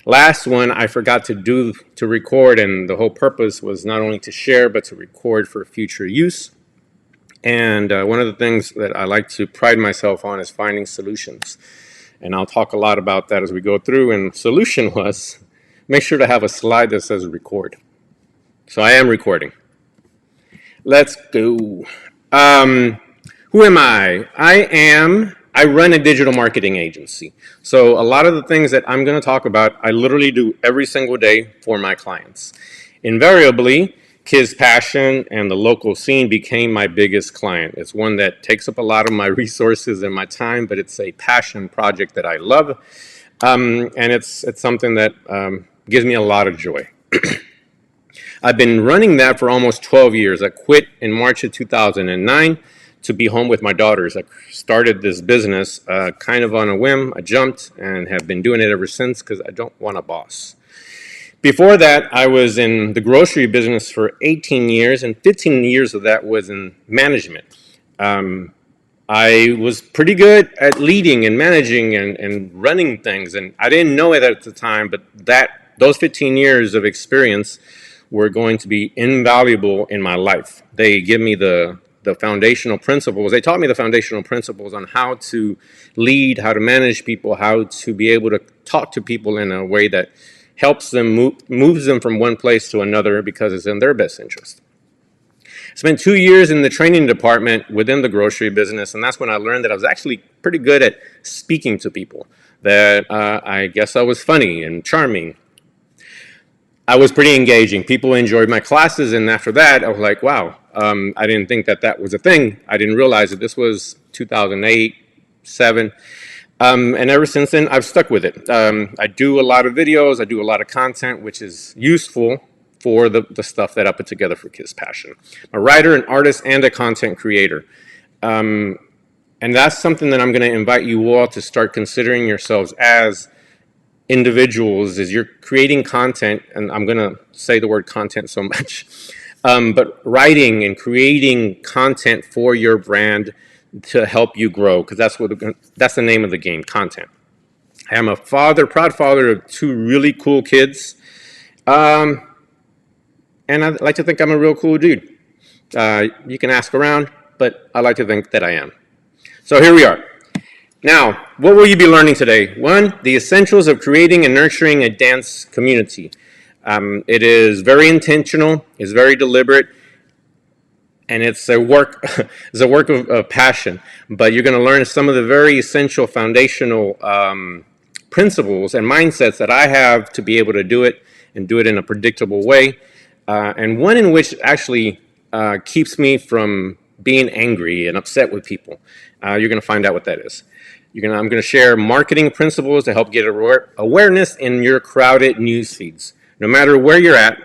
Last one I forgot to record, and the whole purpose was not only to share but to record for future use. And one of the things that I like to pride myself on is finding solutions. And I'll talk a lot about that as we go through. And solution was make sure to have a slide that says record. So I am recording. Let's go. Who am I? I run a digital marketing agency. So a lot of the things that I'm going to talk about, I literally do every single day for my clients. Invariably, Kiz Passion and the local scene became my biggest client. It's one that takes up a lot of my resources and my time, but it's a passion project that I love. And it's something that gives me a lot of joy. I've been running that for almost 12 years. I quit in March of 2009 to be home with my daughters. I started this business kind of on a whim. I jumped and have been doing it ever since because I don't want a boss. Before that, I was in the grocery business for 18 years, and 15 years of that was in management. I was pretty good at leading and managing and running things, and I didn't know it at the time, but those 15 years of experience were going to be invaluable in my life. They give me the foundational principles. They taught me the foundational principles on how to lead, how to manage people, how to be able to talk to people in a way that helps them, moves them from one place to another because it's in their best interest. Spent 2 years in the training department within the grocery business, and that's when I learned that I was actually pretty good at speaking to people, that I guess I was funny and charming. I was pretty engaging. People enjoyed my classes, and after that, I was like, wow, I didn't think that was a thing. I didn't realize that this was 2008, 2007. And ever since then, I've stuck with it. I do a lot of videos. I do a lot of content, which is useful for the stuff that I put together for Kiz Passion. I'm a writer, an artist, and a content creator. And that's something that I'm going to invite you all to start considering yourselves as individuals as you're creating content. And I'm going to say the word content so much. But writing and creating content for your brand to help you grow, because that's the name of the game, content. I am a proud father of 2 really cool kids. And I like to think I'm a real cool dude. You can ask around, but I like to think that I am. So here we are. Now, what will you be learning today? 1, the essentials of creating and nurturing a dance community. It is very intentional, it's very deliberate, and it's a work of passion. But you're going to learn some of the very essential foundational principles and mindsets that I have to be able to do it and do it in a predictable way. And one in which actually keeps me from being angry and upset with people. You're going to find out what that is. I'm going to share marketing principles to help get awareness in your crowded news feeds. No matter where you're at,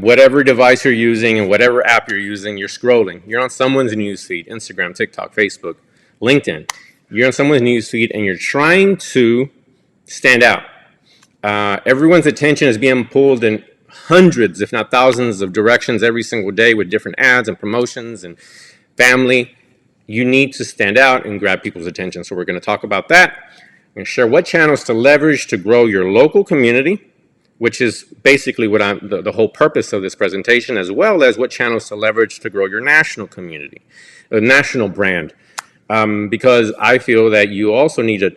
whatever device you're using and whatever app you're using, you're scrolling. You're on someone's news feed, Instagram, TikTok, Facebook, LinkedIn. You're on someone's news feed and you're trying to stand out. Everyone's attention is being pulled in hundreds, if not thousands, of directions every single day with different ads and promotions and family. You need to stand out and grab people's attention. So we're going to talk about that. I'm going to share what channels to leverage to grow your local community, which is basically what the whole purpose of this presentation, as well as what channels to leverage to grow your national community, a national brand. Because I feel that you also need to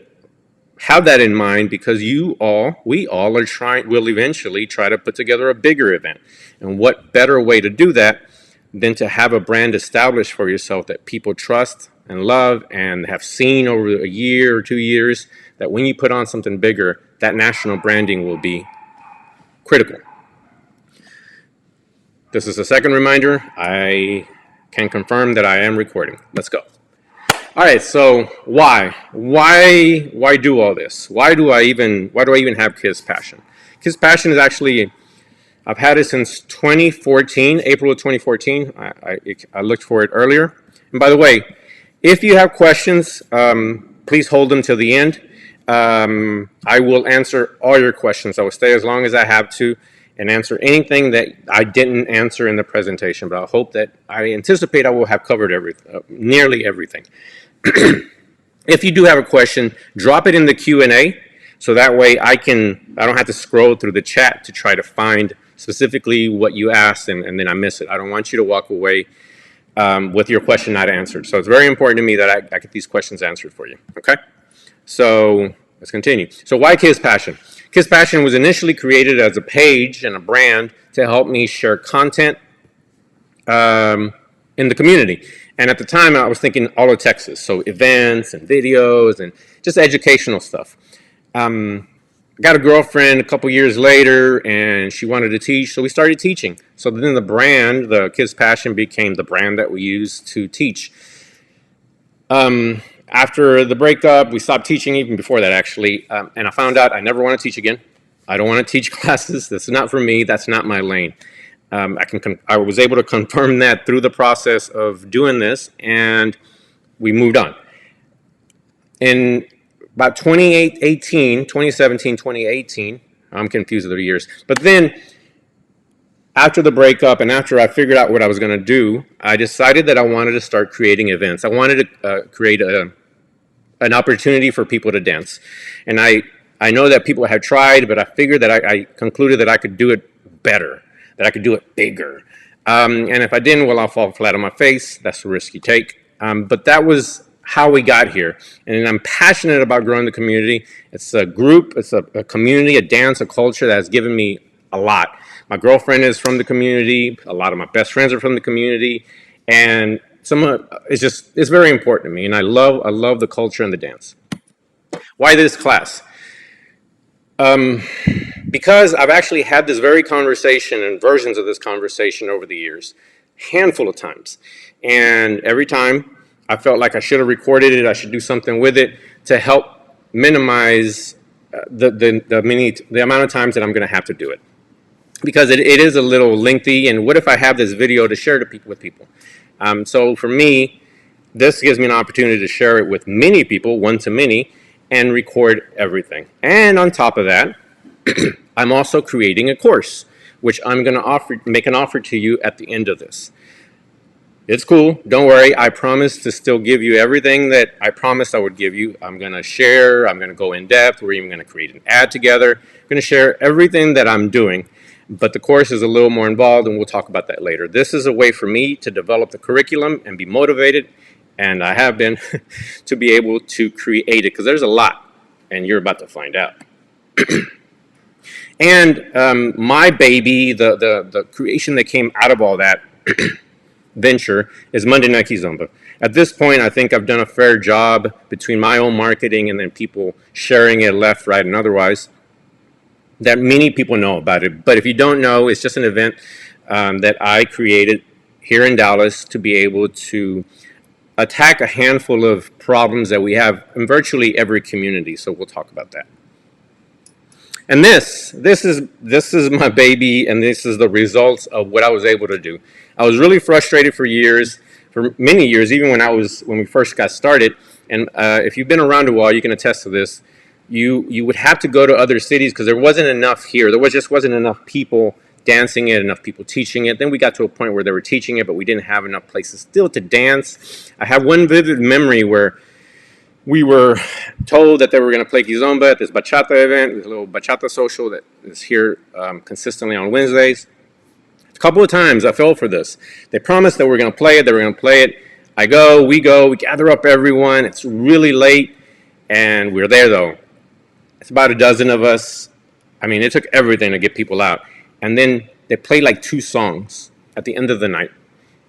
have that in mind, because we all will eventually try to put together a bigger event. And what better way to do that than to have a brand established for yourself that people trust and love and have seen over a year or 2 years, that when you put on something bigger, that national branding will be critical. This is a second reminder. I can confirm that I am recording. Let's go. All right, so why do all this? Why do I even have Kiz Passion? Kiz Passion is actually, I've had it since 2014, April of 2014. I looked for it earlier. And by the way, if you have questions, please hold them till the end. I will answer all your questions. I will stay as long as I have to and answer anything that I didn't answer in the presentation. But I anticipate I will have covered nearly everything. If you do have a question, drop it in the Q&A So that way I don't have to scroll through the chat to try to find specifically what you asked and then I miss it. I don't want you to walk away with your question not answered. So it's very important to me that I get these questions answered for you, okay? So let's continue. So why Kiz Passion? Kiz Passion was initially created as a page and a brand to help me share content in the community. And at the time, I was thinking all of Texas, so events and videos and just educational stuff. I got a girlfriend a couple years later, and she wanted to teach, so we started teaching. So then the brand, the Kiz Passion, became the brand that we use to teach. After the breakup, we stopped teaching even before that, actually, and I found out I never want to teach again. I don't want to teach classes. That's not for me. That's not my lane. I was able to confirm that through the process of doing this, and we moved on. In about 2017, 2018, I'm confused with the years, but then after the breakup and after I figured out what I was going to do, I decided that I wanted to start creating events. I wanted to create an opportunity for people to dance. And I know that people have tried, but I figured that I concluded that I could do it better, that I could do it bigger. And if I didn't, well, I'll fall flat on my face. That's the risk you take. But that was how we got here. And I'm passionate about growing the community. It's a group, it's a community, a dance, a culture that has given me a lot. My girlfriend is from the community. A lot of my best friends are from the community. And it's very important to me. And I love the culture and the dance. Why this class? Because I've actually had this very conversation and versions of this conversation over the years, handful of times. And every time I felt like I should have recorded it, I should do something with it to help minimize the amount of times that I'm going to have to do it. Because it is a little lengthy, and what if I have this video to share with people? So for me, this gives me an opportunity to share it with many people, one to many, and record everything. And on top of that, I'm also creating a course, which I'm going to make an offer to you at the end of this. It's cool. Don't worry. I promise to still give you everything that I promised I would give you. I'm going to share. I'm going to go in depth. We're even going to create an ad together. I'm going to share everything that I'm doing. But the course is a little more involved, and we'll talk about that later. This is a way for me to develop the curriculum and be motivated, and I have been, to be able to create it, because there's a lot, and you're about to find out. And my baby, the creation that came out of all that venture is Monday Night Kizomba. At this point, I think I've done a fair job between my own marketing and then people sharing it left, right, and otherwise, that many people know about it. But if you don't know, it's just an event that I created here in Dallas to be able to attack a handful of problems that we have in virtually every community. So we'll talk about that. And this is my baby, and this is the results of what I was able to do. I was really frustrated for many years, even when we first got started. And if you've been around a while, you can attest to this. You would have to go to other cities because there wasn't enough here. Just wasn't enough people dancing it, enough people teaching it. Then we got to a point where they were teaching it, but we didn't have enough places still to dance. I have one vivid memory where we were told that they were going to play Kizomba at this bachata event, this little bachata social that is here consistently on Wednesdays. A couple of times I fell for this. They promised that we're going to play it, they were going to play it. We gather up everyone. It's really late, and we're there though. It's about a dozen of us. I mean, it took everything to get people out. And then they played like 2 songs at the end of the night.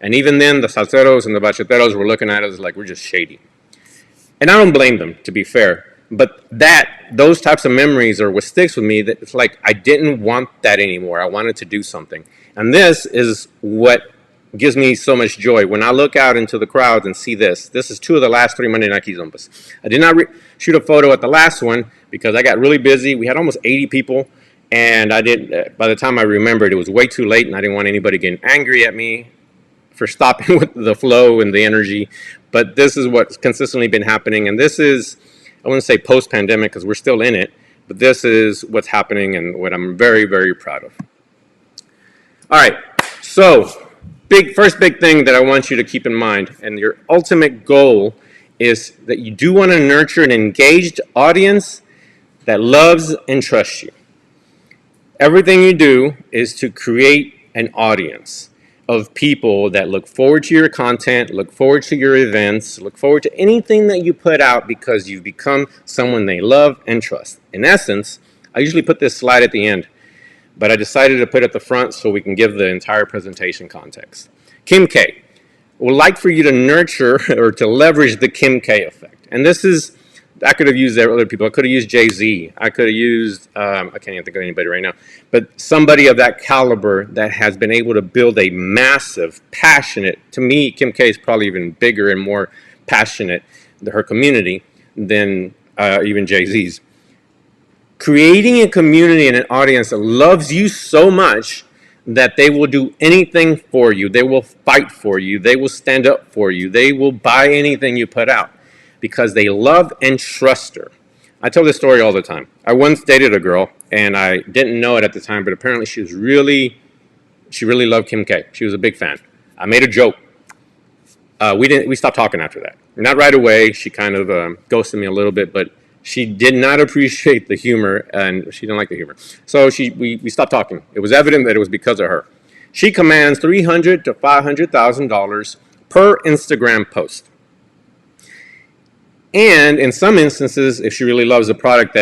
And even then, the salseros and the bachateros were looking at us like we're just shady. And I don't blame them, to be fair. But those types of memories are what sticks with me. That it's like I didn't want that anymore. I wanted to do something. And this is what gives me so much joy. When I look out into the crowds and see this is 2 of the last 3 Monday Night Kizombas. I did not shoot a photo at the last one because I got really busy. We had almost 80 people. And by the time I remembered, it was way too late, and I didn't want anybody getting angry at me for stopping with the flow and the energy. But this is what's consistently been happening. And this is, I wouldn't say post-pandemic because we're still in it, but this is what's happening and what I'm very, very proud of. All right, so first big thing that I want you to keep in mind, and your ultimate goal is that you do want to nurture an engaged audience, that loves and trusts you. Everything you do is to create an audience of people that look forward to your content, look forward to your events, look forward to anything that you put out because you've become someone they love and trust. In essence, I usually put this slide at the end, but I decided to put it at the front so we can give the entire presentation context. Kim K would like for you to nurture or to leverage the Kim K effect. And this is, I could have used other people. I could have used Jay-Z. I could have used, I can't even think of anybody right now, but somebody of that caliber that has been able to build a massive, passionate, to me, Kim K is probably even bigger and more passionate, her community, than even Jay-Z's. Creating a community and an audience that loves you so much that they will do anything for you. They will fight for you. They will stand up for you. They will buy anything you put out because they love and trust her. I tell this story all the time. I once dated a girl, and I didn't know it at the time, but apparently she really loved Kim K. She was a big fan. I made a joke. We stopped talking after that. Not right away. She kind of ghosted me a little bit, but she did not appreciate the humor, and she didn't like the humor. So we stopped talking. It was evident that it was because of her. She commands $300,000 to $500,000 per Instagram post. And in some instances, if she really loves the product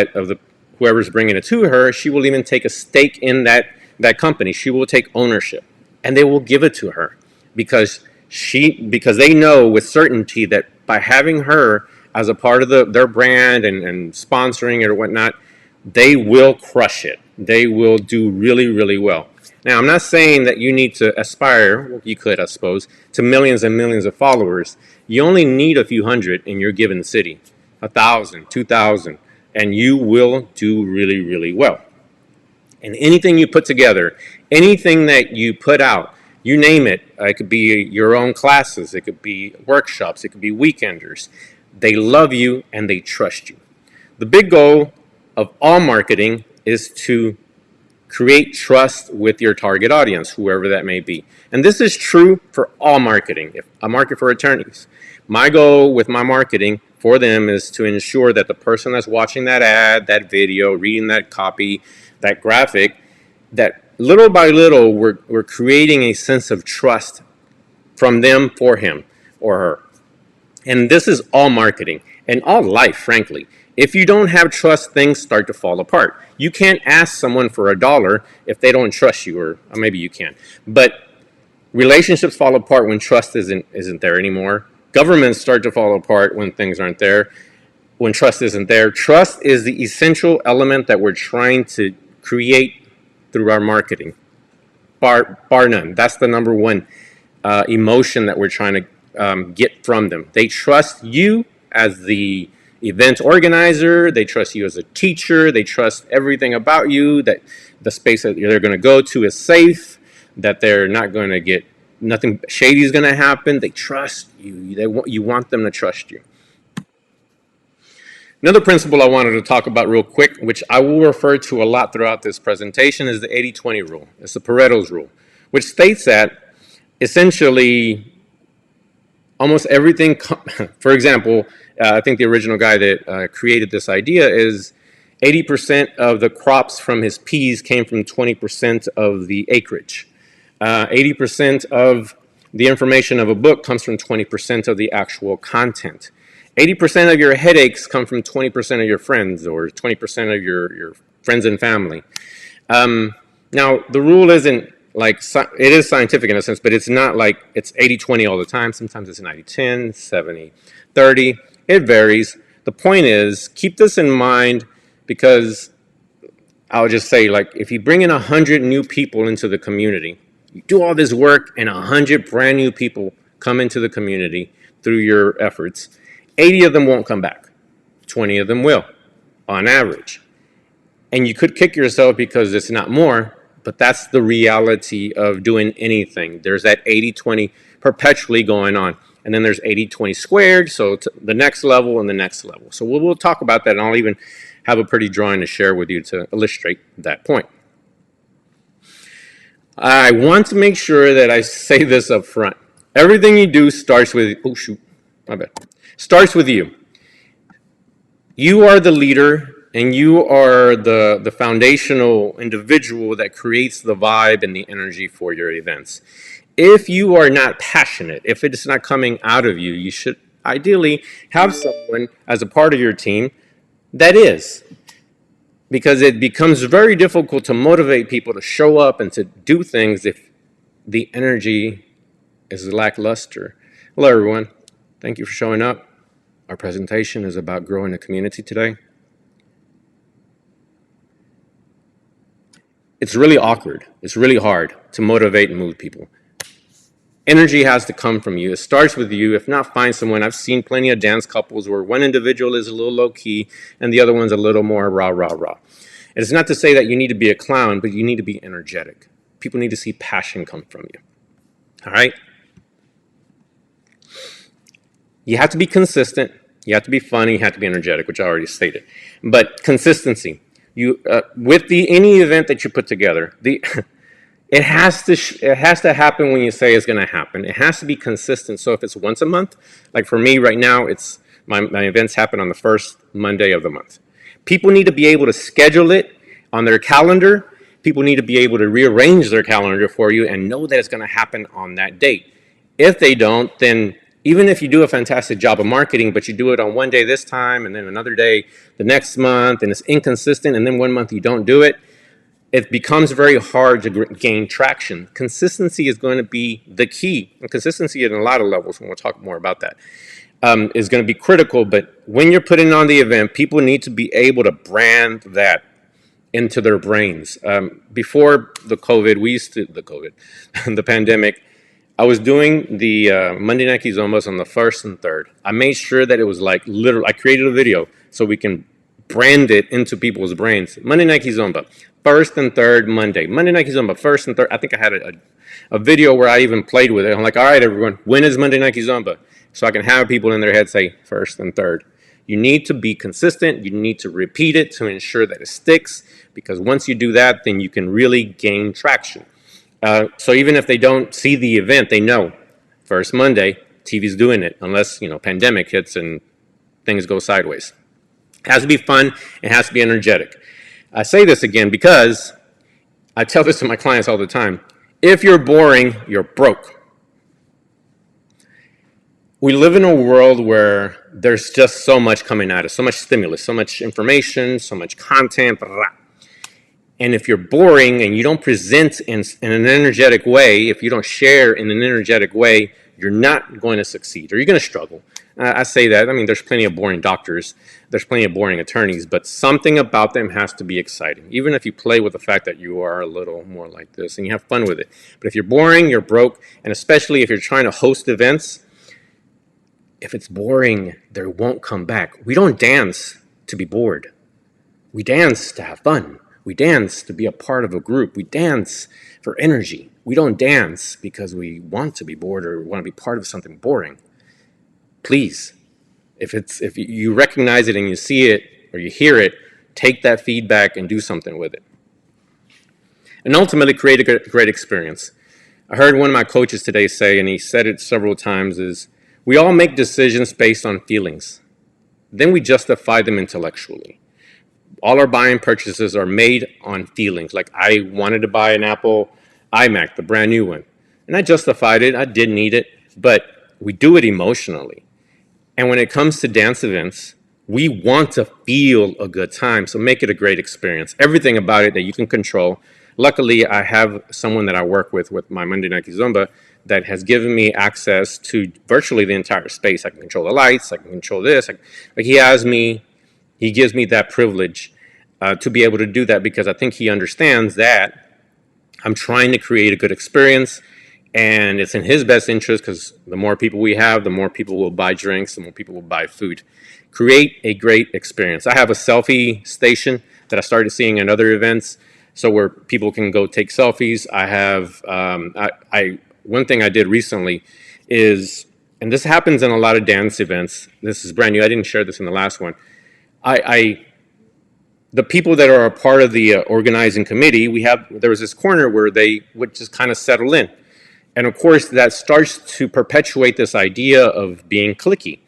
whoever's bringing it to her, she will even take a stake in that company. She will take ownership, and they will give it to her because they know with certainty that by having her as a part of their brand and sponsoring it or whatnot, they will crush it. They will do really, really well. Now, I'm not saying that you need to aspire, well, you could, I suppose, to millions and millions of followers. You only need a few hundred in your given city, 1,000, 2,000, and you will do really, really well. And anything you put together, anything that you put out, you name it, it could be your own classes, it could be workshops, it could be weekenders. They love you and they trust you. The big goal of all marketing is to create trust with your target audience, whoever that may be. And this is true for all marketing. If I market for attorneys, my goal with my marketing for them is to ensure that the person that's watching that ad, that video, reading that copy, that graphic, that little by little we're creating a sense of trust from them for him or her. And this is all marketing and all life, frankly. If you don't have trust, things start to fall apart. You can't ask someone for $1 if they don't trust you, or maybe you can. But relationships fall apart when trust isn't there anymore. Governments start to fall apart when things aren't there, when trust isn't there. Trust is the essential element that we're trying to create through our marketing, bar none. That's the number one emotion that we're trying to get from them. They trust you as the event organizer. They trust you as a teacher. They trust everything about you, that the space that they're going to go to is safe, that they're not going to get, nothing shady is going to happen. They trust you. You want them to trust you. Another principle I wanted to talk about real quick, which I will refer to a lot throughout this presentation, is the 80-20 rule. It's the Pareto's rule, which states that essentially almost everything, for example, I think the original guy that created this idea is 80% of the crops from his peas came from 20% of the acreage. 80% of the information of a book comes from 20% of the actual content. 80% of your headaches come from 20% of your friends, or 20% of your friends and family. Now, the rule isn't like, it is scientific in a sense, but it's not like it's 80-20 all the time. Sometimes it's 90-10, 70-30. It varies. The point is, keep this in mind, because I'll just say, like, if you bring in 100 new people into the community, you do all this work and 100 brand new people come into the community through your efforts, 80 of them won't come back. 20 of them will, on average. And you could kick yourself because it's not more, but that's the reality of doing anything. There's that 80-20 perpetually going on. And then there's 80-20 squared, so the next level and the next level. So we'll talk about that, and I'll even have a pretty drawing to share with you to illustrate that point. I want to make sure that I say this up front. Everything you do starts with, starts with you. You are the leader and you are the foundational individual that creates the vibe and the energy for your events. If you are not passionate, if it is not coming out of you, you should ideally have someone as a part of your team that is, because it becomes very difficult to motivate people to show up and to do things if the energy is lackluster. Hello, everyone. Thank you for showing up. Our presentation is about growing a community today. It's really awkward. It's really hard to motivate and move people. Energy has to come from you. It starts with you. If not, find someone. I've seen plenty of dance couples where one individual is a little low key and the other one's a little more rah, rah, rah. And it's not to say that you need to be a clown, but you need to be energetic. People need to see passion come from you. All right? You have to be consistent. You have to be funny. You have to be energetic, which I already stated. But consistency. With any event that you put together, it has to happen when you say it's going to happen. It has to be consistent. So if it's once a month, like for me right now, it's my events happen on the first Monday of the month. People need to be able to schedule it on their calendar. People need to be able to rearrange their calendar for you and know that it's going to happen on that date. If they don't, then even if you do a fantastic job of marketing, but you do it on one day this time and then another day the next month, and it's inconsistent, and then one month you don't do it, it becomes very hard to gain traction. Consistency is going to be the key, and consistency at a lot of levels, and we'll talk more about that, is going to be critical. But when you're putting on the event, people need to be able to brand that into their brains. Before the the pandemic, I was doing the Monday Night Kizombas on the 1st and 3rd. I made sure that it was like literal. I created a video so we can brand it into people's brains. Monday Night Kizomba, 1st and 3rd Monday. Monday Night Kizomba, 1st and 3rd. I think I had a video where I even played with it. I'm like, all right, everyone, when is Monday Night Kizomba? So I can have people in their head say 1st and 3rd. You need to be consistent. You need to repeat it to ensure that it sticks, because once you do that, then you can really gain traction. So even if they don't see the event, they know first Monday, TV's doing it, unless, pandemic hits and things go sideways. It has to be fun. It has to be energetic. I say this again because I tell this to my clients all the time. If you're boring, you're broke. We live in a world where there's just so much coming at us, so much stimulus, so much information, so much content, blah, blah. And if you're boring and you don't present in an energetic way, if you don't share in an energetic way, you're not going to succeed, or you're going to struggle. I say that. I mean, there's plenty of boring doctors. There's plenty of boring attorneys, but something about them has to be exciting, even if you play with the fact that you are a little more like this and you have fun with it. But if you're boring, you're broke, and especially if you're trying to host events, if it's boring, they won't come back. We don't dance to be bored. We dance to have fun. We dance to be a part of a group. We dance for energy. We don't dance because we want to be bored or want to be part of something boring. Please, if you recognize it and you see it or you hear it, take that feedback and do something with it. And ultimately create a great experience. I heard one of my coaches today say, and he said it several times, is we all make decisions based on feelings. Then we justify them intellectually. All our buying purchases are made on feelings. Like, I wanted to buy an Apple iMac, the brand new one. And I justified it. I did need it. But we do it emotionally. And when it comes to dance events, we want to feel a good time. So make it a great experience. Everything about it that you can control. Luckily, I have someone that I work with my Monday Night Kizomba, that has given me access to virtually the entire space. I can control the lights. I can control this. He gives me that privilege to be able to do that, because I think he understands that I'm trying to create a good experience, and it's in his best interest, because the more people we have, the more people will buy drinks, the more people will buy food. Create a great experience. I have a selfie station that I started seeing at other events, so where people can go take selfies. I have one thing I did recently is, and this happens in a lot of dance events. This is brand new. I didn't share this in the last one. The people that are a part of the organizing committee, there was this corner where they would just kind of settle in. And of course, that starts to perpetuate this idea of being cliquey.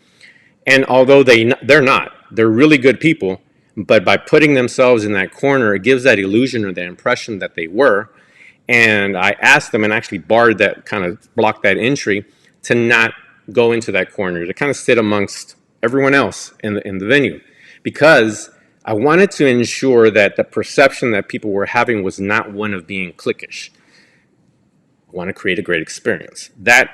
And although they're not, they're really good people, But by putting themselves in that corner, it gives that illusion or that impression that they were. And I asked them and actually barred that, kind of blocked that entry to not go into that corner, to kind of sit amongst everyone else in the venue, because I wanted to ensure that the perception that people were having was not one of being cliquish. I want to create a great experience. That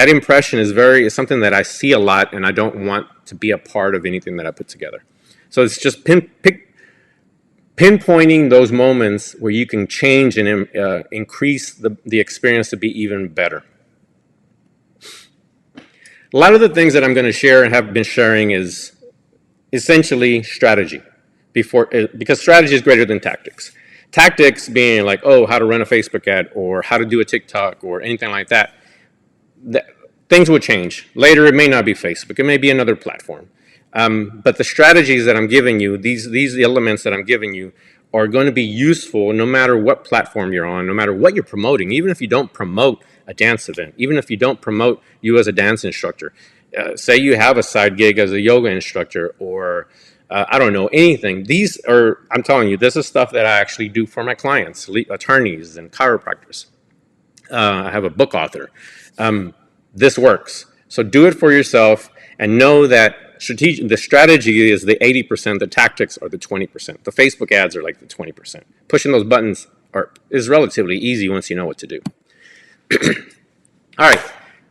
impression is something that I see a lot, and I don't want to be a part of anything that I put together. So it's just pinpointing those moments where you can change and increase the experience to be even better. A lot of the things that I'm going to share and have been sharing is essentially strategy, because strategy is greater than tactics. Tactics being like, oh, how to run a Facebook ad or how to do a TikTok or anything like that. Things will change. Later, it may not be Facebook. It may be another platform. But the strategies that I'm giving you, these elements that I'm giving you, are going to be useful no matter what platform you're on, no matter what you're promoting, even if you don't promote a dance event, even if you don't promote you as a dance instructor. Say you have a side gig as a yoga instructor, or I don't know, anything. These are, I'm telling you, this is stuff that I actually do for my clients, attorneys and chiropractors. I have a book author. This works. So do it for yourself and know that the strategy is the 80%, the tactics are the 20%. The Facebook ads are like the 20%. Pushing those buttons is relatively easy once you know what to do. All right,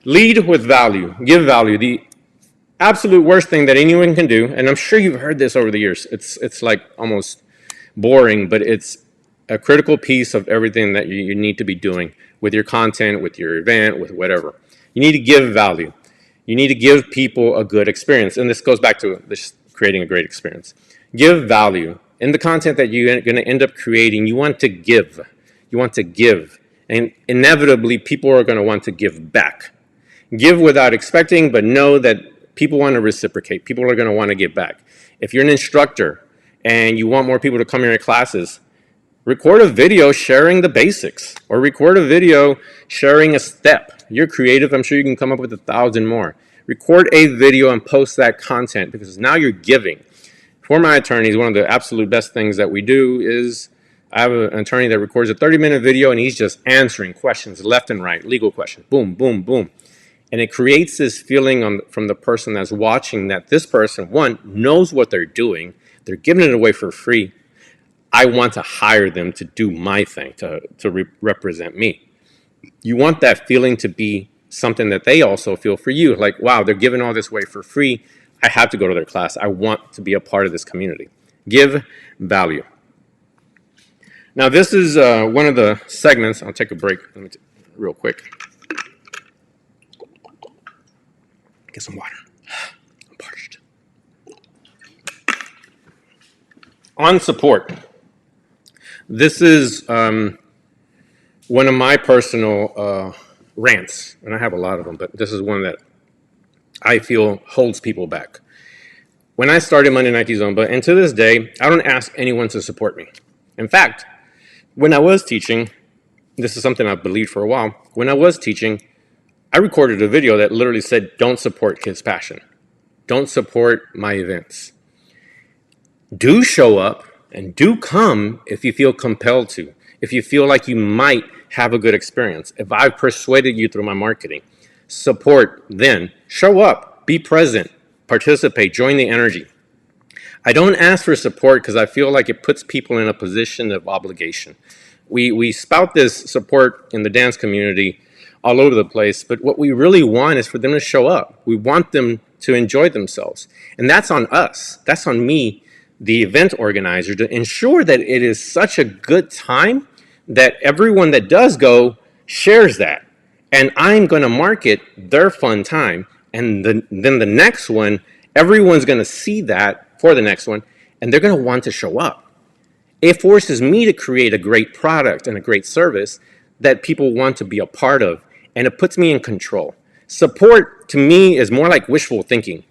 lead with value, give value. The absolute worst thing that anyone can do, and I'm sure you've heard this over the years, it's like almost boring, but it's a critical piece of everything that you need to be doing with your content, with your event, with whatever. You need to give value. You need to give people a good experience. And this goes back to this creating a great experience. Give value. In the content that you're going to end up creating, you want to give. You want to give. And inevitably, people are going to want to give back. Give without expecting, but know that people want to reciprocate. People are going to want to give back. If you're an instructor and you want more people to come to your classes, record a video sharing the basics, or record a video sharing a step. You're creative. I'm sure you can come up with 1,000 more. Record a video and post that content, because now you're giving. For my attorneys, one of the absolute best things that we do is I have an attorney that records a 30-minute video and he's just answering questions left and right, legal questions, boom, boom, boom. And it creates this feeling from the person that's watching that this person, one, knows what they're doing. They're giving it away for free. I want to hire them to do my thing, to represent me. You want that feeling to be something that they also feel for you. Like, wow, they're giving all this away for free. I have to go to their class. I want to be a part of this community. Give value. Now, this is one of the segments. I'll take a break real quick. Get some water. I'm parched. On support. This is one of my personal rants, and I have a lot of them, but this is one that I feel holds people back. When I started Monday Night Kizomba, and to this day, I don't ask anyone to support me. In fact, when I was teaching, this is something I've believed for a while, when I was teaching, I recorded a video that literally said, don't support Kids Passion. Don't support my events. Do show up and do come if you feel compelled to. If you feel like you might have a good experience. If I've persuaded you through my marketing, support then. Show up, be present, participate, join the energy. I don't ask for support because I feel like it puts people in a position of obligation. We spout this support in the dance community all over the place, but what we really want is for them to show up. We want them to enjoy themselves. And that's on us. That's on me, the event organizer, to ensure that it is such a good time that everyone that does go shares that. And I'm going to market their fun time. And then the next one, everyone's going to see that for the next one, and they're going to want to show up. It forces me to create a great product and a great service that people want to be a part of, and it puts me in control. Support, to me, is more like wishful thinking.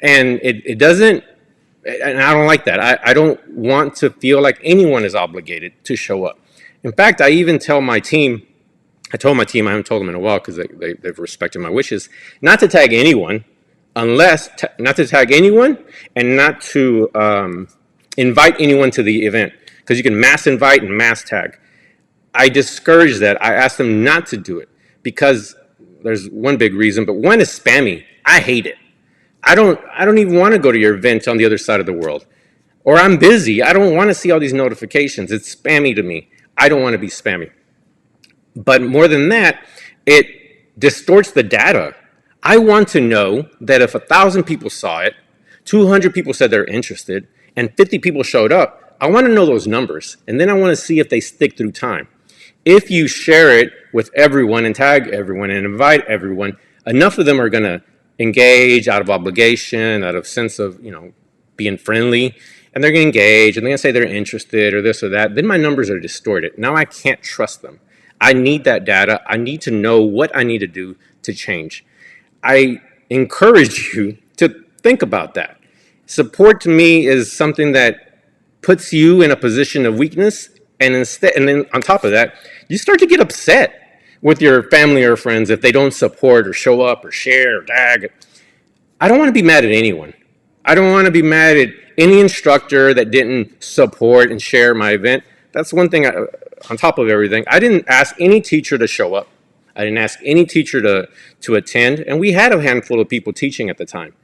And it doesn't, and I don't like that. I don't want to feel like anyone is obligated to show up. In fact, I even tell my team, I told my team, I haven't told them in a while because they've respected my wishes, not to tag anyone, not to tag anyone, and not to invite anyone to the event, because you can mass invite and mass tag. I discourage that. I ask them not to do it because there's one big reason, but one is spammy. I hate it. I don't even want to go to your event on the other side of the world. Or I'm busy. I don't want to see all these notifications. It's spammy to me. I don't want to be spammy. But more than that, it distorts the data. I want to know that if 1,000 people saw it, 200 people said they're interested, and 50 people showed up, I want to know those numbers. And then I want to see if they stick through time. If you share it with everyone and tag everyone and invite everyone, enough of them are going to engage out of obligation, out of sense of, being friendly, and they're going to engage and they're going to say they're interested or this or that. Then my numbers are distorted. Now I can't trust them. I need that data. I need to know what I need to do to change. I encourage you to think about that. Support to me is something that puts you in a position of weakness, and then on top of that, you start to get upset with your family or friends if they don't support or show up or share or tag. I don't want to be mad at anyone. I don't want to be mad at any instructor that didn't support and share my event. That's one thing, on top of everything. I didn't ask any teacher to show up. I didn't ask any teacher to attend, and we had a handful of people teaching at the time.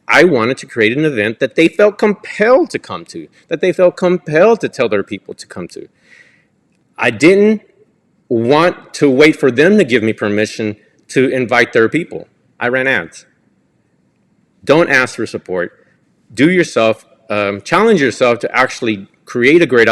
I wanted to create an event that they felt compelled to come to, that they felt compelled to tell their people to come to. I didn't want to wait for them to give me permission to invite their people. I ran ads. Don't ask for support. Do yourself, challenge yourself to actually create a great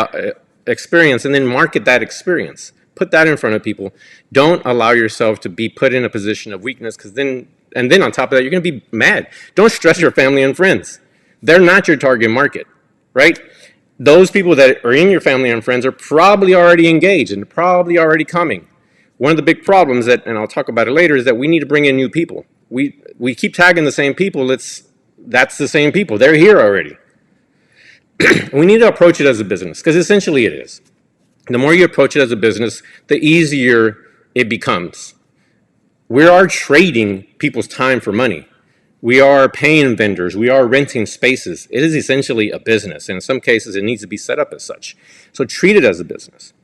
experience and then market that experience. Put that in front of people. Don't allow yourself to be put in a position of weakness, because then on top of that, you're going to be mad. Don't stress your family and friends. They're not your target market, right? Those people that are in your family and friends are probably already engaged and probably already coming. One of the big problems and I'll talk about it later, is that we need to bring in new people. We keep tagging the same people. That's the same people. They're here already. We need to approach it as a business, because essentially it is. The more you approach it as a business, the easier it becomes. We are trading people's time for money. We are paying vendors. We are renting spaces. It is essentially a business. And in some cases, it needs to be set up as such. So treat it as a business.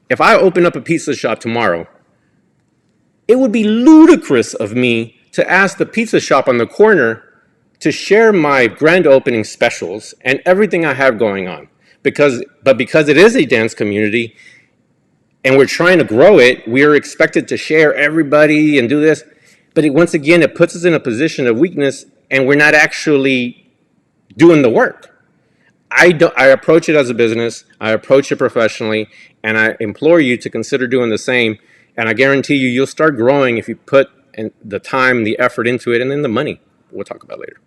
If I open up a pizza shop tomorrow, it would be ludicrous of me to ask the pizza shop on the corner to share my grand opening specials and everything I have going on. Because it is a dance community and we're trying to grow it, we are expected to share everybody and do this. But once again, it puts us in a position of weakness, and we're not actually doing the work. I approach it as a business. I approach it professionally, and I implore you to consider doing the same. And I guarantee you'll start growing if you put the time, the effort into it, and then the money. We'll talk about later.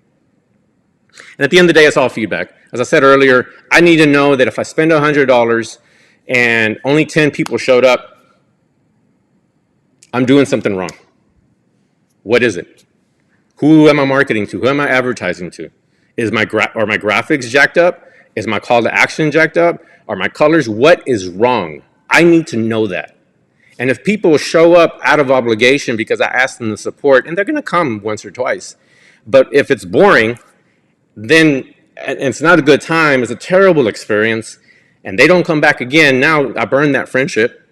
And at the end of the day, it's all feedback. As I said earlier, I need to know that if I spend $100 and only 10 people showed up, I'm doing something wrong. What is it? Who am I marketing to? Who am I advertising to? Are my graphics jacked up? Is my call to action jacked up? Are my colors? What is wrong? I need to know that. And if people show up out of obligation because I asked them to support, and they're going to come once or twice, but if it's boring, then it's not a good time, it's a terrible experience, and they don't come back again, now I burned that friendship.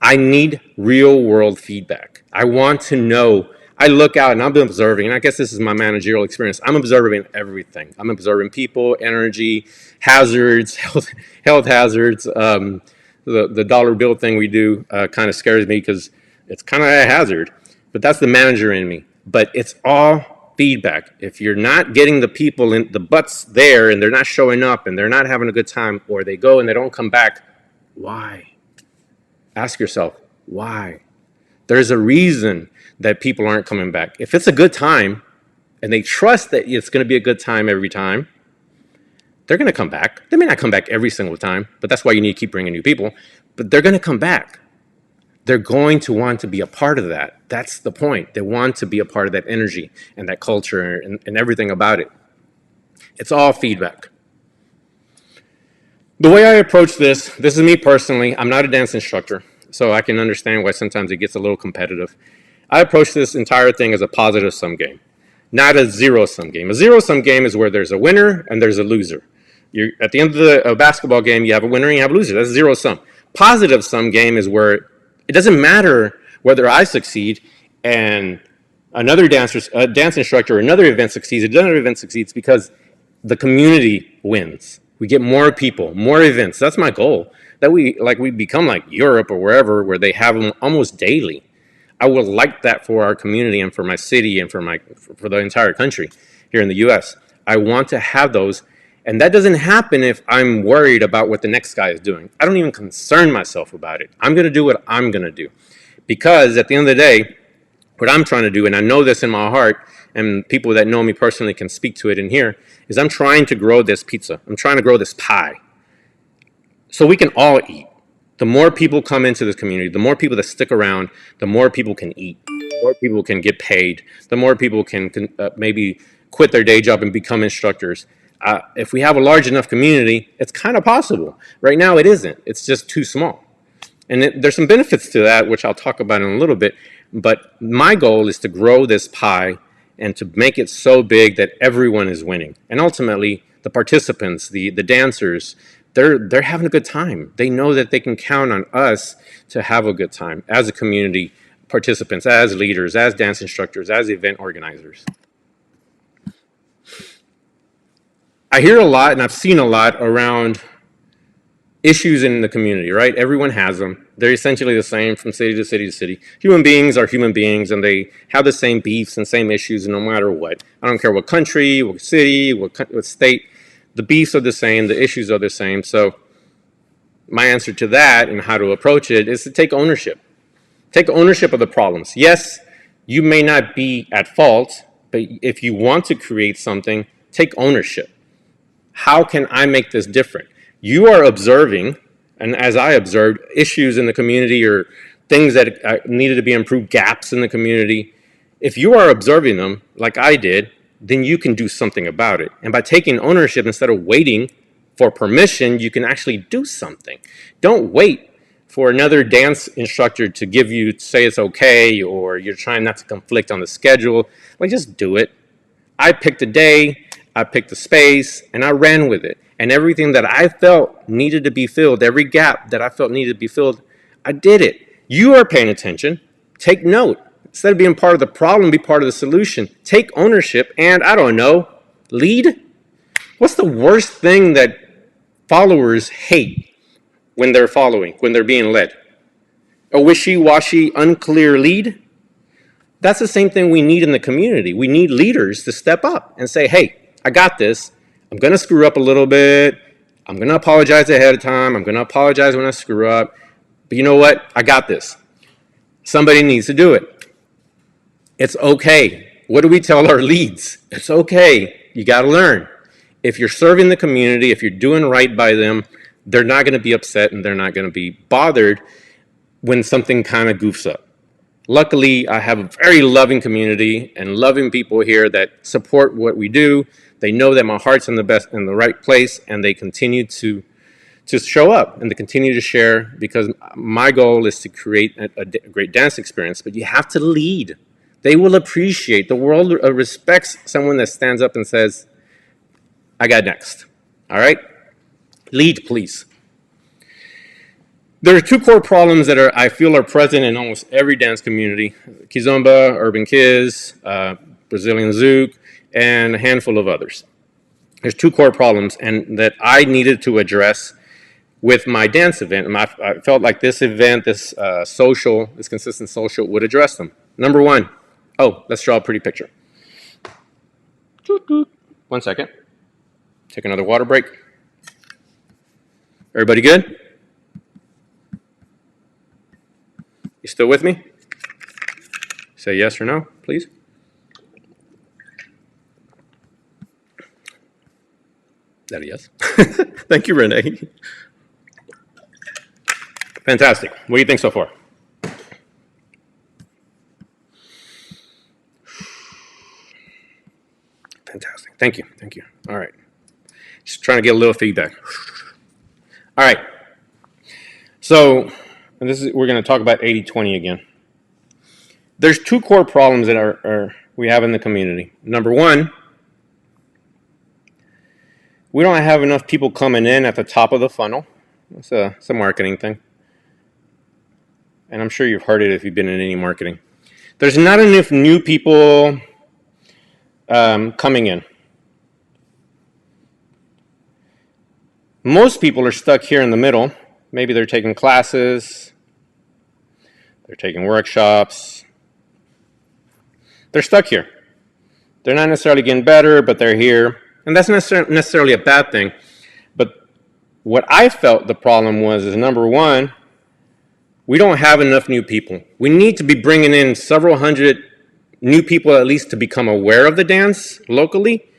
I need real world feedback. I want to know. I look out and I'm observing, and I guess this is my managerial experience. I'm observing everything. I'm observing people, energy, hazards, health hazards. The dollar bill thing we do kind of scares me because it's kind of a hazard, but that's the manager in me. But it's all feedback. If you're not getting the people in the butts there and they're not showing up and they're not having a good time, or they go and they don't come back, why? Ask yourself, why? There's a reason that people aren't coming back. If it's a good time and they trust that it's going to be a good time every time, they're going to come back. They may not come back every single time, but that's why you need to keep bringing new people. But they're going to come back. They're going to want to be a part of that. That's the point. They want to be a part of that energy and that culture and everything about it. It's all feedback. The way I approach this is me personally. I'm not a dance instructor, so I can understand why sometimes it gets a little competitive. I approach this entire thing as a positive sum game, not a zero-sum game. A zero-sum game is where there's a winner and there's a loser. You're at the end of a basketball game, you have a winner and you have a loser. That's zero sum. Positive sum game is where it doesn't matter whether I succeed and another dance instructor or another event succeeds, another event succeeds, because the community wins. We get more people, more events. That's my goal. That we become like Europe or wherever, where they have them almost daily. I would like that for our community and for my city and for the entire country here in the U.S. I want to have those, and that doesn't happen if I'm worried about what the next guy is doing. I don't even concern myself about it. I'm going to do what I'm going to do, because at the end of the day, what I'm trying to do, and I know this in my heart, and people that know me personally can speak to it in here, is I'm trying to grow this pizza. I'm trying to grow this pie so we can all eat. The more people come into this community, the more people that stick around, the more people can eat, the more people can get paid, the more people can maybe quit their day job and become instructors. If we have a large enough community, it's kind of possible. Right now, it isn't. It's just too small. And there's some benefits to that, which I'll talk about in a little bit. But my goal is to grow this pie and to make it so big that everyone is winning. And ultimately, the participants, the dancers, they're having a good time. They know that they can count on us to have a good time as a community, participants, as leaders, as dance instructors, as event organizers. I hear a lot and I've seen a lot around issues in the community, right? Everyone has them. They're essentially the same from city to city to city. Human beings are human beings, and they have the same beefs and same issues no matter what. I don't care what country, what city, what state. The beefs are the same. The issues are the same. So my answer to that and how to approach it is to take ownership. Take ownership of the problems. Yes, you may not be at fault, but if you want to create something, take ownership. How can I make this different? You are observing, and as I observed, issues in the community or things that needed to be improved, gaps in the community. If you are observing them, like I did, then you can do something about it. And by taking ownership instead of waiting for permission, you can actually do something. Don't wait for another dance instructor to give you, say it's okay, or you're trying not to conflict on the schedule. Like, just do it. I picked a day, I picked a space, and I ran with it. And everything that I felt needed to be filled, every gap that I felt needed to be filled, I did it. You are paying attention. Take note. Instead of being part of the problem, be part of the solution. Take ownership and, I don't know, lead? What's the worst thing that followers hate when they're following, when they're being led? A wishy-washy, unclear lead? That's the same thing we need in the community. We need leaders to step up and say, hey, I got this. I'm going to screw up a little bit. I'm going to apologize ahead of time. I'm going to apologize when I screw up. But you know what? I got this. Somebody needs to do it. It's okay. What do we tell our leads? It's okay. You got to learn. If you're serving the community, if you're doing right by them, they're not going to be upset and they're not going to be bothered when something kind of goofs up. Luckily, I have a very loving community and loving people here that support what we do. They know that my heart's in the right place, and they continue to show up and to continue to share, because my goal is to create a great dance experience. But you have to lead. They will appreciate. The world respects someone that stands up and says, I got next. All right? Lead, please. There are two core problems that I feel are present in almost every dance community: Kizomba, UrbanKiz, Brazilian Zouk, and a handful of others. There's two core problems and that I needed to address with my dance event. And I felt like this event, this consistent social would address them. Number one, let's draw a pretty picture. 1 second. Take another water break. Everybody good? You still with me? Say yes or no, please. That a yes? Thank you, Renee. Fantastic. What do you think so far? Fantastic. Thank you. Thank you. All right. Just trying to get a little feedback. All right. So, we're going to talk about 80-20 again. There's two core problems that we have in the community. Number one, We don't have enough people coming in at the top of the funnel. It's a marketing thing. And I'm sure you've heard it if you've been in any marketing. There's not enough new people coming in. Most people are stuck here in the middle. Maybe they're taking classes, they're taking workshops. They're stuck here. They're not necessarily getting better, but they're here. And that's not necessarily a bad thing. But what I felt the problem was is, number one, we don't have enough new people. We need to be bringing in several hundred new people at least to become aware of the dance locally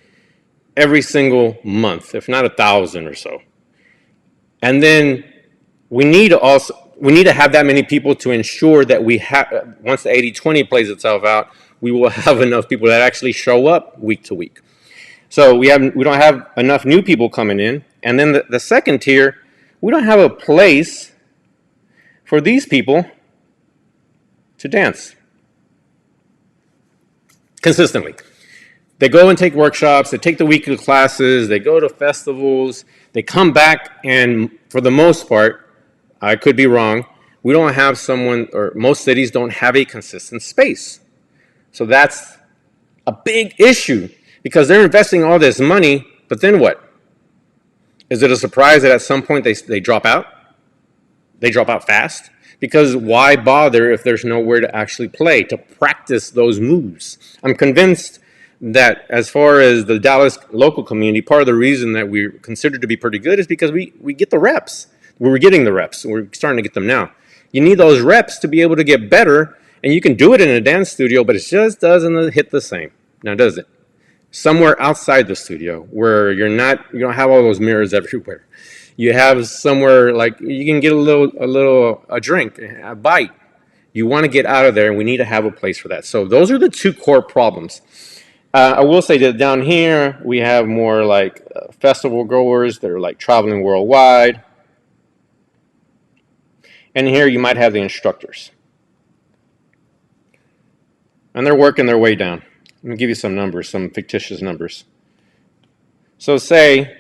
every single month, if not 1,000 or so. And then we need to have that many people to ensure that we have, once the 80-20 plays itself out, we will have enough people that actually show up week to week. So we don't have enough new people coming in. And then the second tier, we don't have a place for these people to dance consistently. They go and take workshops, they take the weekly classes, they go to festivals, they come back, and for the most part, I could be wrong, we don't have someone, or most cities don't have a consistent space. So that's a big issue, because they're investing all this money, but then what? Is it a surprise that at some point they drop out? They drop out fast? Because why bother if there's nowhere to actually play, to practice those moves? I'm convinced that as far as the Dallas local community, part of the reason that we're considered to be pretty good is because we get the reps. We're getting the reps. We're starting to get them now. You need those reps to be able to get better, and you can do it in a dance studio, but it just doesn't hit the same. Now, does it? Somewhere outside the studio where you don't have all those mirrors everywhere. You have somewhere like you can get a drink, a bite. You want to get out of there, and we need to have a place for that. So those are the two core problems. I will say that down here we have more like festival goers that are like traveling worldwide. And here you might have the instructors. And they're working their way down. Let me give you some numbers, some fictitious numbers. So say,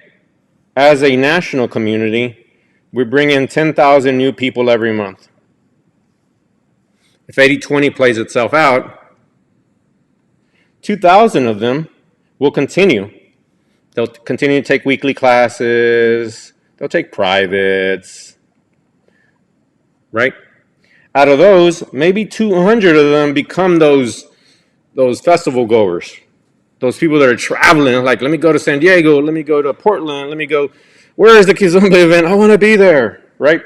as a national community, we bring in 10,000 new people every month. If 80-20 plays itself out, 2,000 of them will continue. They'll continue to take weekly classes. They'll take privates, right? Out of those, maybe 200 of them become those festival goers. Those people that are traveling, like, let me go to San Diego, let me go to Portland, let me go, where is the Kizomba event? I want to be there, right?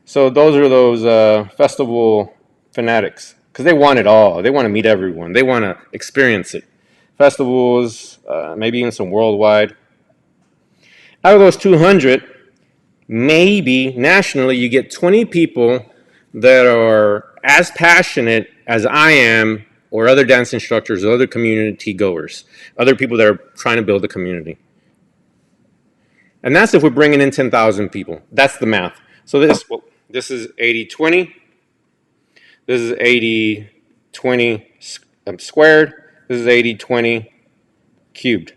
So those are those festival fanatics, because they want it all. They want to meet everyone. They want to experience it. Festivals, maybe even some worldwide. Out of those 200, maybe nationally you get 20 people that are as passionate as I am, or other dance instructors, or other community goers, other people that are trying to build a community. And that's if we're bringing in 10,000 people. That's the math. So this is 80-20. This is 80-20 squared. This is 80-20 cubed.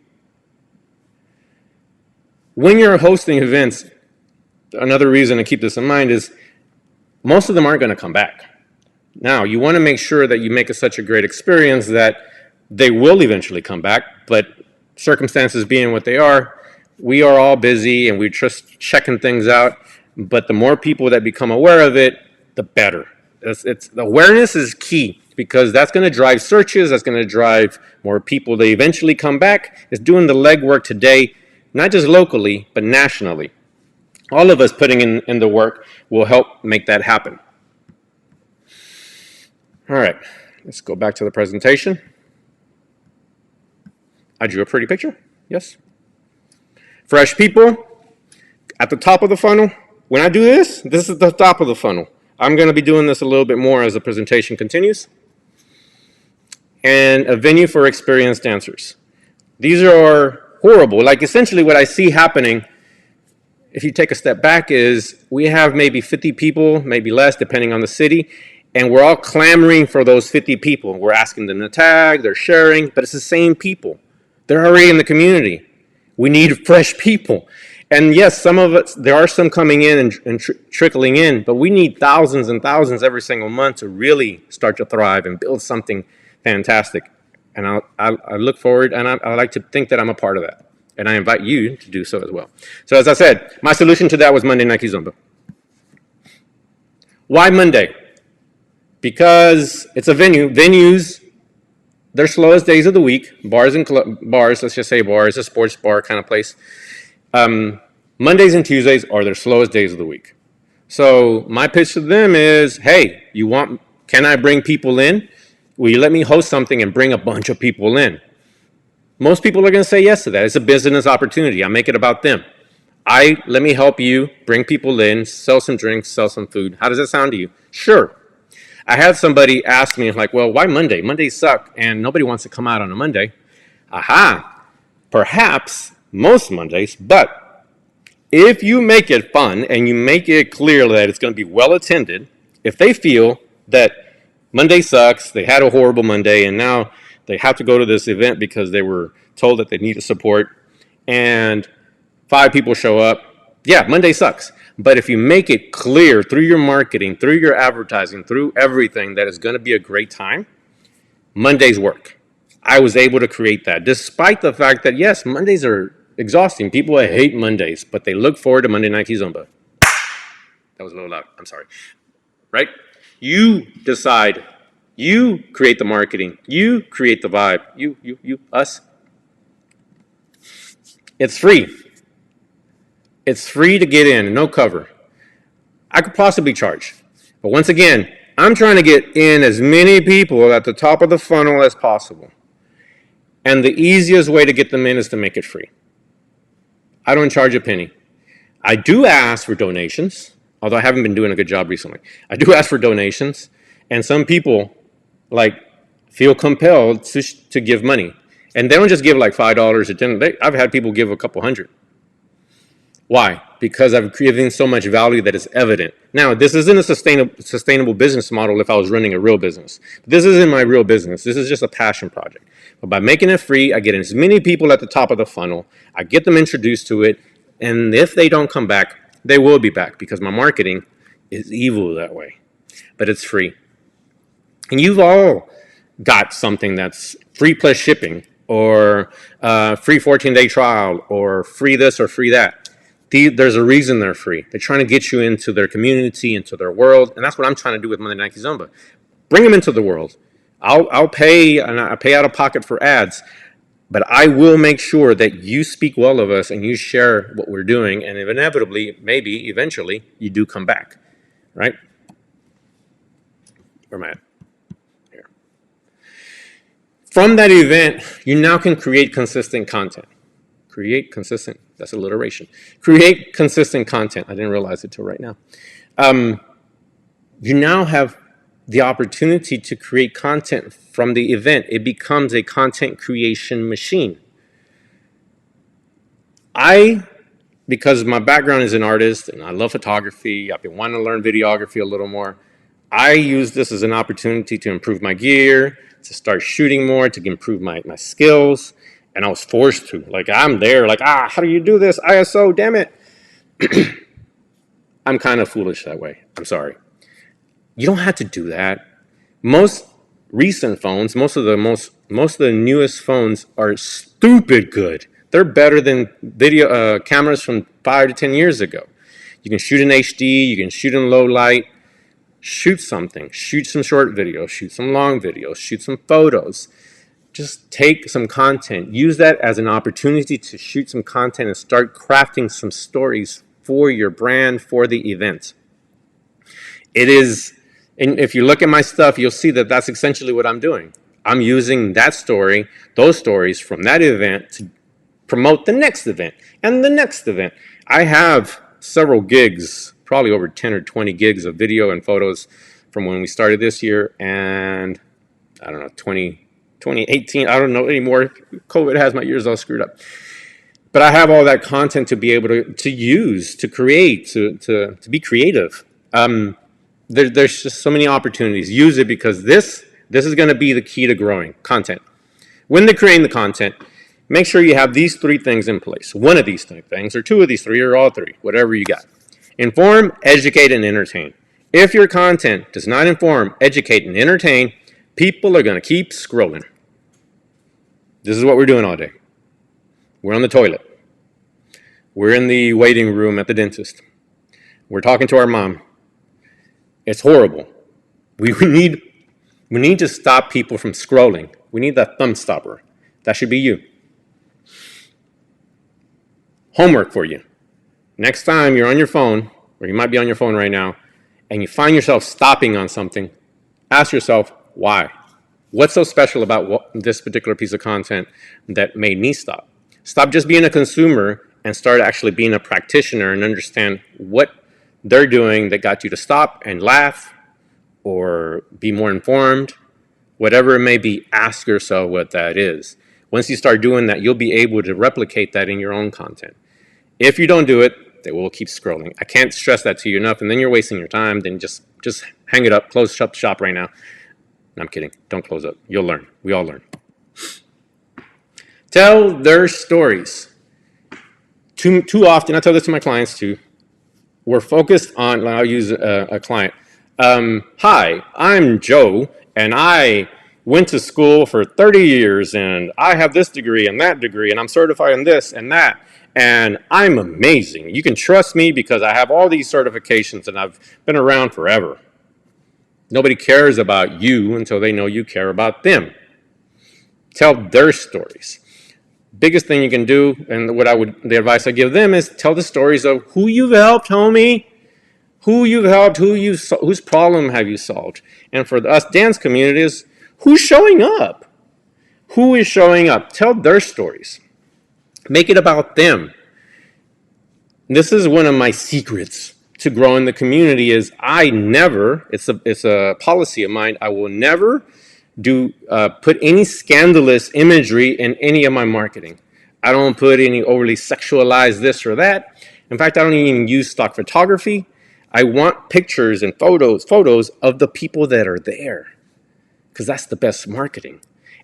When you're hosting events, another reason to keep this in mind is most of them aren't going to come back. Now, you want to make sure that you make such a great experience that they will eventually come back, but circumstances being what they are, we are all busy and we're just checking things out, but the more people that become aware of it, the better. The awareness is key, because that's going to drive searches, that's going to drive more people to eventually come back. It's doing the legwork today, not just locally, but nationally. All of us putting in the work will help make that happen. All right, let's go back to the presentation. I drew a pretty picture, yes? Fresh people at the top of the funnel. When I do this is the top of the funnel. I'm going to be doing this a little bit more as the presentation continues. And a venue for experienced dancers. These are horrible. Like, essentially what I see happening, if you take a step back, is we have maybe 50 people, maybe less, depending on the city, and we're all clamoring for those 50 people. We're asking them to tag, they're sharing, but it's the same people. They're already in the community. We need fresh people. And yes, some of us, there are some coming in and trickling in, but we need thousands and thousands every single month to really start to thrive and build something fantastic. And I look forward, and I like to think that I'm a part of that. And I invite you to do so as well. So as I said, my solution to that was Monday Night Kizomba. Why Monday? Because it's a venue. Venues, their slowest days of the week. Bars and bars, let's just say bars, a sports bar kind of place. Mondays and Tuesdays are their slowest days of the week. So my pitch to them is, hey, can I bring people in? Will you let me host something and bring a bunch of people in? Most people are going to say yes to that. It's a business opportunity. I make it about them. Let me help you bring people in, sell some drinks, sell some food. How does that sound to you? Sure. I had somebody ask me, like, well, why Monday? Mondays suck, and nobody wants to come out on a Monday. Aha. Perhaps most Mondays, but if you make it fun and you make it clear that it's going to be well attended, if they feel that Monday sucks, they had a horrible Monday, and now they have to go to this event because they were told that they needed support, and 5 people show up, yeah, Monday sucks. But if you make it clear through your marketing, through your advertising, through everything that it's going to be a great time, Mondays work. I was able to create that, despite the fact that, yes, Mondays are exhausting. People hate Mondays, but they look forward to Monday Night Kizomba. That was a little loud. I'm sorry. Right? You decide. You create the marketing. You create the vibe. You, us. It's free. It's free to get in, no cover. I could possibly charge. But once again, I'm trying to get in as many people at the top of the funnel as possible. And the easiest way to get them in is to make it free. I don't charge a penny. I do ask for donations, although I haven't been doing a good job recently. I do ask for donations, and some people feel compelled to give money. And they don't just give like $5 or $10. I've had people give a couple hundred. Why? Because I'm creating so much value that is evident. Now, this isn't a sustainable business model if I was running a real business. This isn't my real business. This is just a passion project. But by making it free, I get as many people at the top of the funnel. I get them introduced to it. And if they don't come back, they will be back because my marketing is evil that way. But it's free. And you've all got something that's free plus shipping or free 14-day trial or free this or free that. There's a reason they're free. They're trying to get you into their community, into their world, and that's what I'm trying to do with Monday Night Kizomba. Bring them into the world. I'll pay, and I pay out of pocket for ads, but I will make sure that you speak well of us and you share what we're doing, and inevitably, maybe, eventually, you do come back, right? Where am I at? Here. From that event, you now can create consistent content. Create consistent, that's alliteration. Create consistent content. I didn't realize it till right now. You now have the opportunity to create content from the event. It becomes a content creation machine. Because my background is an artist and I love photography, I've been wanting to learn videography a little more. I use this as an opportunity to improve my gear, to start shooting more, to improve my skills. And I was forced to. I'm there, how do you do this? ISO, damn it. I'm kind of foolish that way. I'm sorry. You don't have to do that. Most recent phones, most of the newest phones are stupid good. They're better than video cameras from 5 to 10 years ago. You can shoot in HD, you can shoot in low light, shoot something, shoot some short videos, shoot some long videos, shoot some photos. Just take some content, use that as an opportunity to shoot some content and start crafting some stories for your brand, for the event. It is, and if you look at my stuff, you'll see that that's essentially what I'm doing. I'm using that story, those stories from that event to promote the next event and the next event. I have several gigs, probably over 10 or 20 gigs of video and photos from when we started this year and, I don't know, 2018, I don't know anymore. COVID has my years all screwed up. But I have all that content to be able to use, to create, to be creative. There's just so many opportunities. Use it because this is going to be the key to growing content. When they're creating the content, Make sure you have these three things in place. One of these three things, or two of these three, or all three, whatever you got. Inform, educate, and entertain. If your content does not inform, educate, and entertain, people are going to keep scrolling. This is what we're doing all day. We're on the toilet. We're in the waiting room at the dentist. We're talking to our mom. It's horrible. We need to stop people from scrolling. We need that thumb stopper. That should be you. Homework for you. Next time you're on your phone, or you might be on your phone right now, and you find yourself stopping on something, ask yourself, why? What's so special about this particular piece of content that made me stop? Stop just being a consumer and start actually being a practitioner and understand what they're doing that got you to stop and laugh or be more informed. Whatever it may be, ask yourself what that is. Once you start doing that, you'll be able to replicate that in your own content. If you don't do it, they will keep scrolling. I can't stress that to you enough, and then you're wasting your time. Then just hang it up, close up shop right now. No, I'm kidding. Don't close up. You'll learn. We all learn. Tell their stories. Too often, I tell this to my clients too, we're focused on, I'll use a client. Hi, I'm Joe, and I went to school for 30 years, and I have this degree and that degree, and I'm certified in this and that, and I'm amazing. You can trust me because I have all these certifications, and I've been around forever. Nobody cares about you until they know you care about them. Tell their stories. Biggest thing you can do, and the advice I give them is tell the stories of who you've helped, homie. Who you've helped, whose problem have you solved? And for us dance communities, who's showing up? Who is showing up? Tell their stories. Make it about them. This is one of my secrets to growing the community is it's a policy of mine, I will never put any scandalous imagery in any of my marketing. I don't put any overly sexualized this or that. In fact, I don't even use stock photography. I want pictures and photos of the people that are there, because that's the best marketing.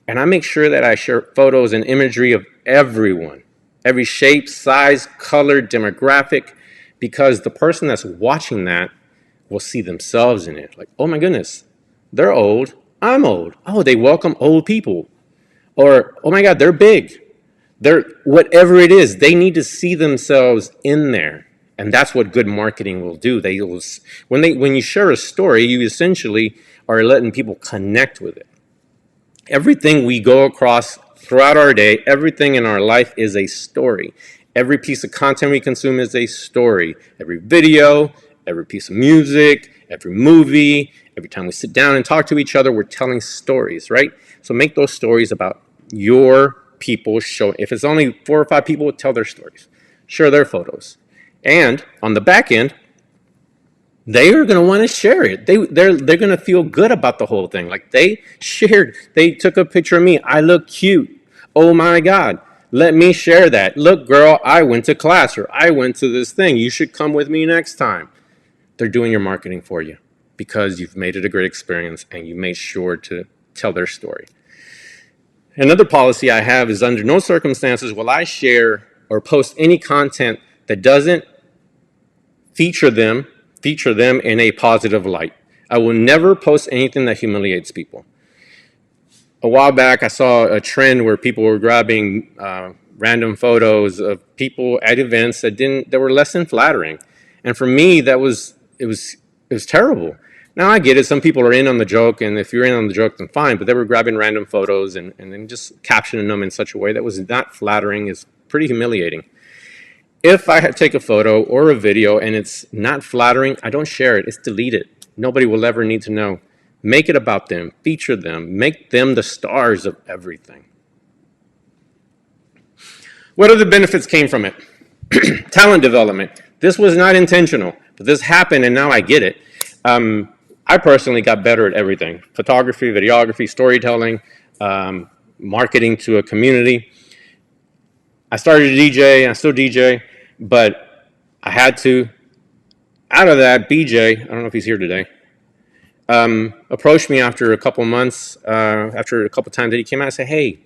And I make sure that I share photos and imagery of everyone, every shape, size, color, demographic, because the person that's watching that will see themselves in it. Like, oh my goodness, they're old, I'm old. Oh, they welcome old people. Or, oh my God, they're big. They're whatever it is, they need to see themselves in there. And that's what good marketing will do. When you share a story, you essentially are letting people connect with it. Everything we go across throughout our day, everything in our life is a story. Every piece of content we consume is a story. Every video, every piece of music, every movie, every time we sit down and talk to each other, we're telling stories, right? So make those stories about your people. If it's only 4 or 5 people, tell their stories. Share their photos. And on the back end, they are going to want to share it. They're going to feel good about the whole thing. Like they took a picture of me. I look cute. Oh my God. Let me share that. Look, girl, I went to class, or I went to this thing. You should come with me next time. They're doing your marketing for you because you've made it a great experience and you made sure to tell their story. Another policy I have is under no circumstances will I share or post any content that doesn't feature them in a positive light. I will never post anything that humiliates people. A while back, I saw a trend where people were grabbing random photos of people at events that were less than flattering, and for me, it was terrible. Now I get it; some people are in on the joke, and if you're in on the joke, then fine. But they were grabbing random photos and then just captioning them in such a way that was not flattering. Is pretty humiliating. If I take a photo or a video and it's not flattering, I don't share it. It's deleted. Nobody will ever need to know. Make it about them. Feature them. Make them the stars of everything. What other benefits came from it? Talent development. This was not intentional, but this happened and now I get it. I personally got better at everything. Photography, videography, storytelling, marketing to a community. I started to DJ, I still DJ, but I had to. Out of that, BJ, I don't know if he's here today, approached me after a couple months, after a couple times that he came out and said, hey,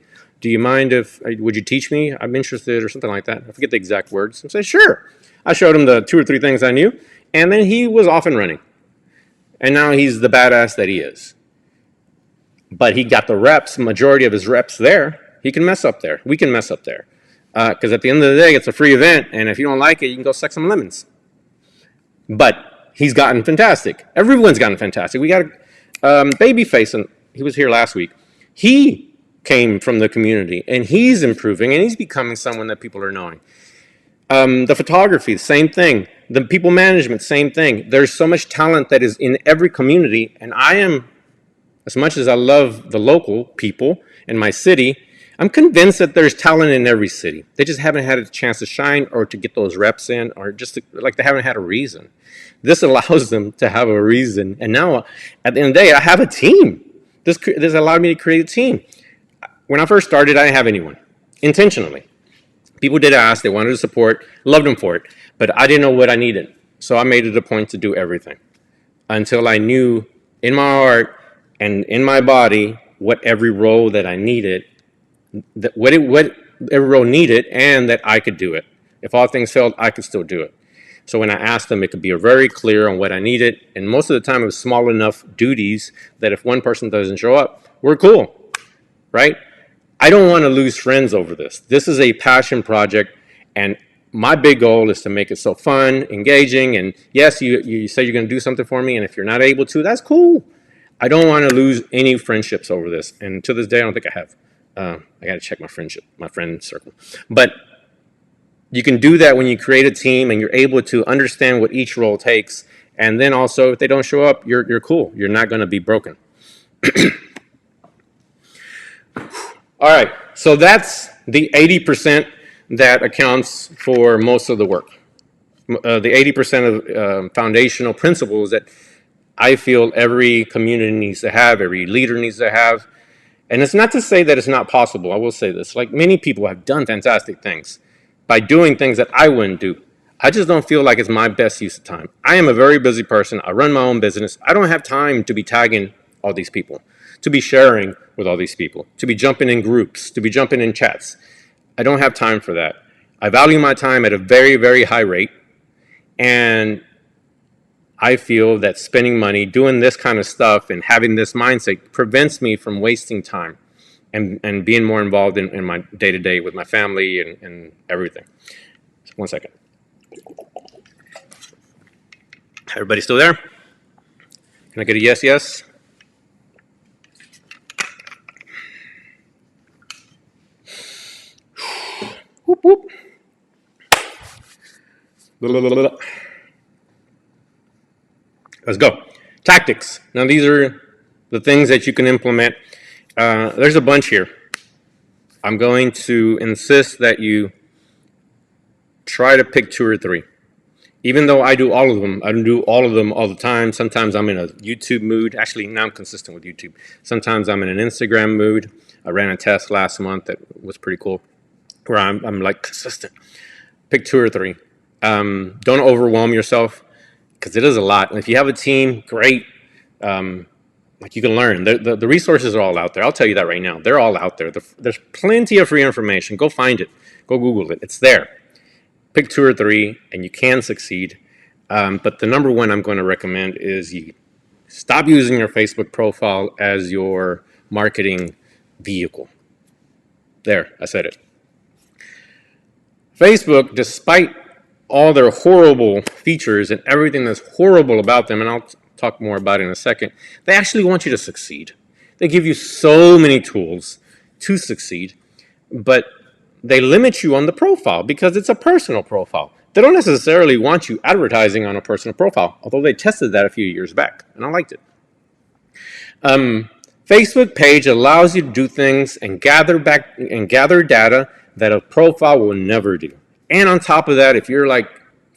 do you mind if, would you teach me? I'm interested, or something like that. I forget the exact words. And say, sure. I showed him the 2 or 3 things I knew, and then he was off and running. And now he's the badass that he is. But he got the reps, majority of his reps there. He can mess up there. We can mess up there. Because at the end of the day, it's a free event, and if you don't like it, you can go suck some lemons. But he's gotten fantastic. Everyone's gotten fantastic. We got Babyface, and he was here last week. He came from the community, and he's improving, and he's becoming someone that people are knowing. The photography, same thing. The people management, same thing. There's so much talent that is in every community, and I am, as much as I love the local people in my city, I'm convinced that there's talent in every city. They just haven't had a chance to shine or to get those reps in, or just to, like, they haven't had a reason. This allows them to have a reason. And now, at the end of the day, I have a team. This allowed me to create a team. When I first started, I didn't have anyone, intentionally. People did ask, they wanted to support, loved them for it, but I didn't know what I needed. So I made it a point to do everything until I knew in my heart and in my body what every role that I needed, what every role needed, and that I could do it. If all things failed, I could still do it. So when I asked them, it could be very clear on what I needed, and most of the time it was small enough duties that if one person doesn't show up, we're cool, right? I don't want to lose friends over this. This is a passion project, and my big goal is to make it so fun, engaging, and yes, you say you're going to do something for me, and if you're not able to, that's cool. I don't want to lose any friendships over this, and to this day, I don't think I have. I got to check my friend circle. But you can do that when you create a team and you're able to understand what each role takes, and then also, if they don't show up, you're cool. You're not going to be broken. All right, so that's the 80% that accounts for most of the work. The 80% of foundational principles that I feel every community needs to have, every leader needs to have. And it's not to say that it's not possible. I will say this. Like, many people have done fantastic things by doing things that I wouldn't do. I just don't feel like it's my best use of time. I am a very busy person. I run my own business. I don't have time to be tagging all these people, to be sharing with all these people, to be jumping in groups, to be jumping in chats. I don't have time for that. I value my time at a very, very high rate. And I feel that spending money doing this kind of stuff and having this mindset prevents me from wasting time and being more involved in my day-to-day with my family and everything. So 1 second. Everybody still there? Can I get a yes, yes? Whoop, whoop. Let's go. Tactics. Now, these are the things that you can implement. There's a bunch here. I'm going to insist that you try to pick 2 or 3. Even though I do all of them, I don't do all of them all the time. Sometimes I'm in a YouTube mood. Actually, now I'm consistent with YouTube. Sometimes I'm in an Instagram mood. I ran a test last month that was pretty cool, where I'm like consistent. Pick 2 or 3. Don't overwhelm yourself, because it is a lot. And if you have a team, great. Like, you can learn. The resources are all out there. I'll tell you that right now. They're all out there. There's plenty of free information. Go find it. Go Google it. It's there. Pick 2 or 3, and you can succeed. But the number one I'm going to recommend is you stop using your Facebook profile as your marketing vehicle. There, I said it. Facebook, despite all their horrible features and everything that's horrible about them, and I'll talk more about it in a second, they actually want you to succeed. They give you so many tools to succeed, but they limit you on the profile because it's a personal profile. They don't necessarily want you advertising on a personal profile, although they tested that a few years back, and I liked it. Facebook page allows you to do things and gather data that a profile will never do. And on top of that, if you're like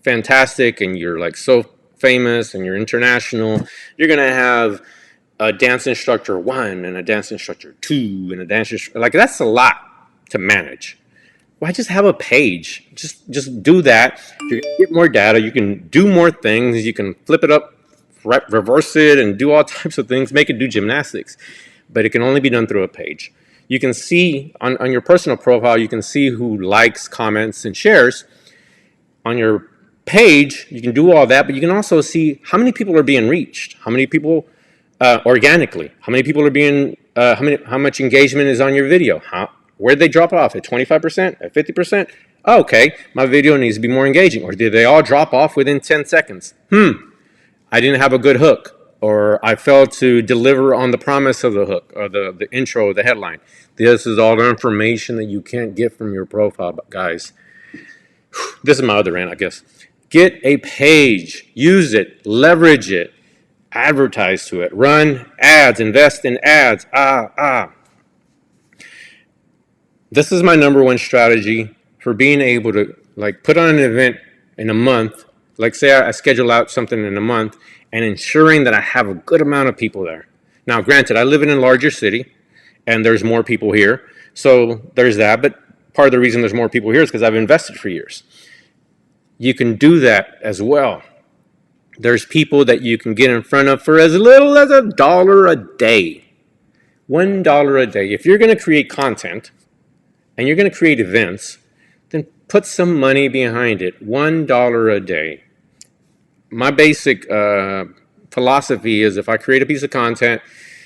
fantastic and you're like so famous and you're international, you're gonna have a dance instructor 1 and a dance instructor 2 and a dance instructor, like, that's a lot to manage. Why just have a page? Just do that. You can get more data. You can do more things. You can flip it up, reverse it, and do all types of things. Make it do gymnastics. But it can only be done through a page. You can see on your personal profile, you can see who likes, comments, and shares. On your page, you can do all that, but you can also see how many people are being reached, how many people organically, how many people are being, how much engagement is on your video, where'd they drop off, at 25%, at 50%? Oh, okay, my video needs to be more engaging. Or did they all drop off within 10 seconds? I didn't have a good hook, or I failed to deliver on the promise of the hook, or the intro, or the headline. This is all the information that you can't get from your profile, but guys, this is my other rant, I guess. Get a page, use it, leverage it, advertise to it, run ads, invest in ads. This is my number one strategy for being able to like put on an event in a month. Like say I schedule out something in a month and ensuring that I have a good amount of people there. Now, granted, I live in a larger city and there's more people here. So there's that. But part of the reason there's more people here is because I've invested for years. You can do that as well. There's people that you can get in front of for as little as $1 a day. $1 a day. If you're going to create content and you're going to create events, then put some money behind it. $1 a day. My basic philosophy is if I create a piece of content,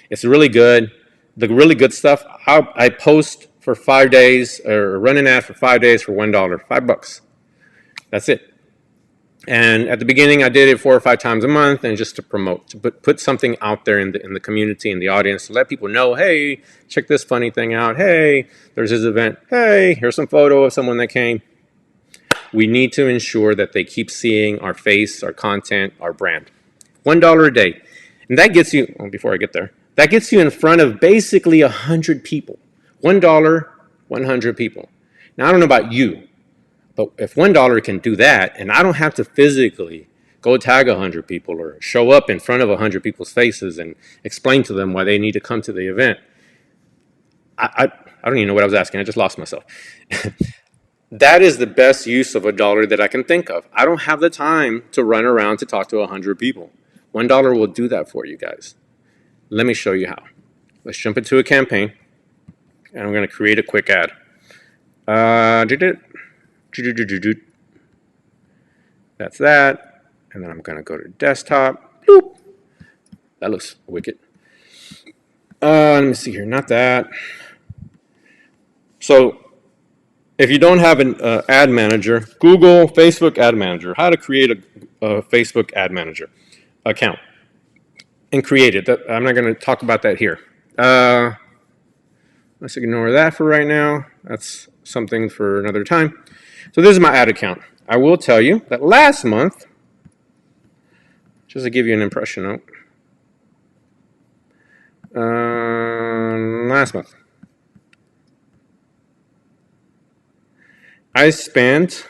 it's really good. The really good stuff, I post for 5 days or run an ad for 5 days for $1, $5. That's it. And at the beginning, I did it 4 or 5 times a month, and just to promote, to put something out there in the community, in the audience, to let people know, hey, check this funny thing out. Hey, there's this event. Hey, here's some photo of someone that came. We need to ensure that they keep seeing our face, our content, our brand. $1 a day. And that gets you, before I get there, that gets you in front of basically 100 people. $1, 100 people. Now, I don't know about you, but if $1 can do that, and I don't have to physically go tag 100 people or show up in front of 100 people's faces and explain to them why they need to come to the event, I don't even know what I was asking. I just lost myself. That is the best use of $1 that I can think of. I don't have the time to run around to talk to 100 people. $1 will do that for you guys. Let me show you how. Let's jump into a campaign, and I'm going to create a quick ad. That's that. And then I'm going to go to desktop. Bloop. That looks wicked. Let me see here. Not that. So if you don't have an ad manager, Google Facebook ad manager, how to create a Facebook ad manager account and create it. I'm not going to talk about that here. Let's ignore that for right now. That's something for another time. So this is my ad account. I will tell you that last month, just to give you an impression note, last month, I spent,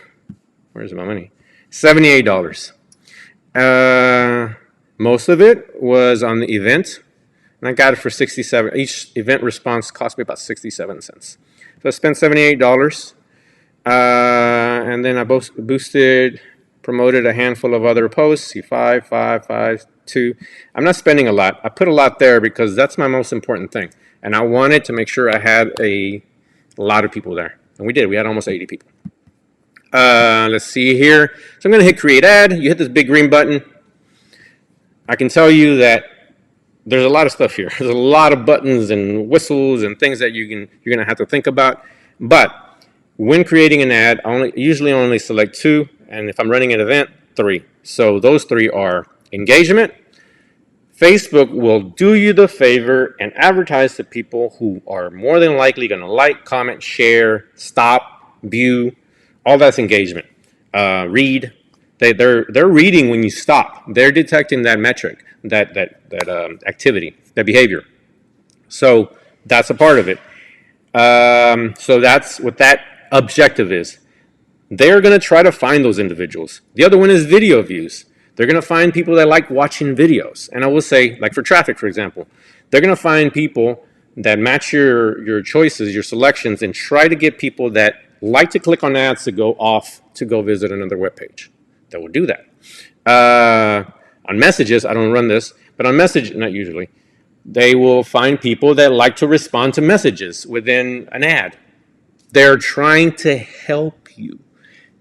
where's my money? $78. Most of it was on the event, and I got it for 67. Each event response cost me about 67 cents. So I spent $78, and then I boosted, promoted a handful of other posts. See, 5, 5, 5, 2. I'm not spending a lot. I put a lot there because that's my most important thing, and I wanted to make sure I had a lot of people there. And we did. We had almost 80 people. Let's see here. So I'm going to hit create ad. You hit this big green button. I can tell you that there's a lot of stuff here. There's a lot of buttons and whistles and things that you're going to have to think about. But when creating an ad, I usually only select 2. And if I'm running an event, 3. So those 3 are engagement. Facebook will do you the favor and advertise to people who are more than likely going to like, comment, share, stop, view. All that's engagement. Read. They're reading when you stop. They're detecting that metric, that activity, that behavior. So that's a part of it. So that's what that objective is. They're going to try to find those individuals. The other one is video views. They're going to find people that like watching videos. And I will say, like for traffic, for example, they're going to find people that match your choices, your selections, and try to get people that like to click on ads to go off to go visit another web page. They will do that. On messages, I don't run this, but on message, not usually, They will find people that like to respond to messages within an ad. They're trying to help you.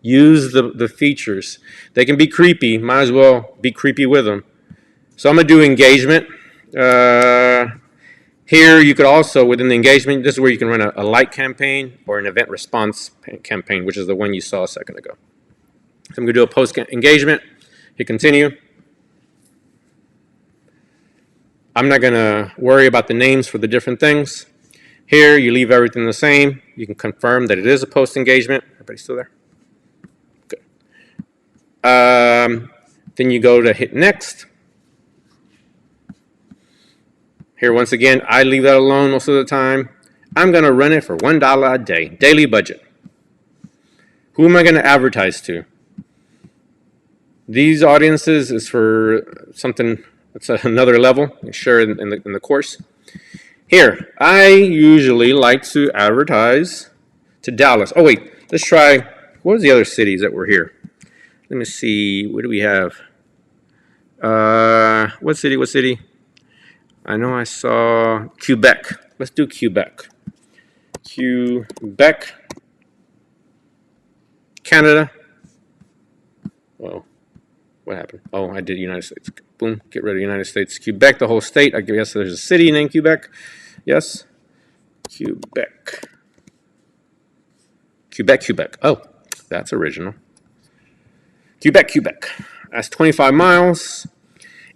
Use the features. They can be creepy. Might as well be creepy with them. So I'm going to do engagement. Here you could also, within the engagement, this is where you can run a like campaign or an event response campaign, which is the one you saw a second ago. So I'm going to do a post engagement. Hit continue. I'm not going to worry about the names for the different things. Here, you leave everything the same. You can confirm that it is a post engagement. Everybody still there? Good. Then you go to hit next. Here, once again, I leave that alone most of the time. I'm going to run it for $1 a day, daily budget. Who am I going to advertise to? These audiences is for something that's another level, sure, in the course. Here, I usually like to advertise to Dallas. Oh, wait, let's try, what was the other cities that were here? Let me see, what do we have? What city? I know I saw Quebec. Let's do Quebec. Quebec, Canada. Whoa, what happened? Oh, I did United States. Boom, get rid of United States. Quebec, the whole state. I guess there's a city named Quebec. Yes, Quebec. Quebec. Oh, that's original. Quebec. That's 25 miles.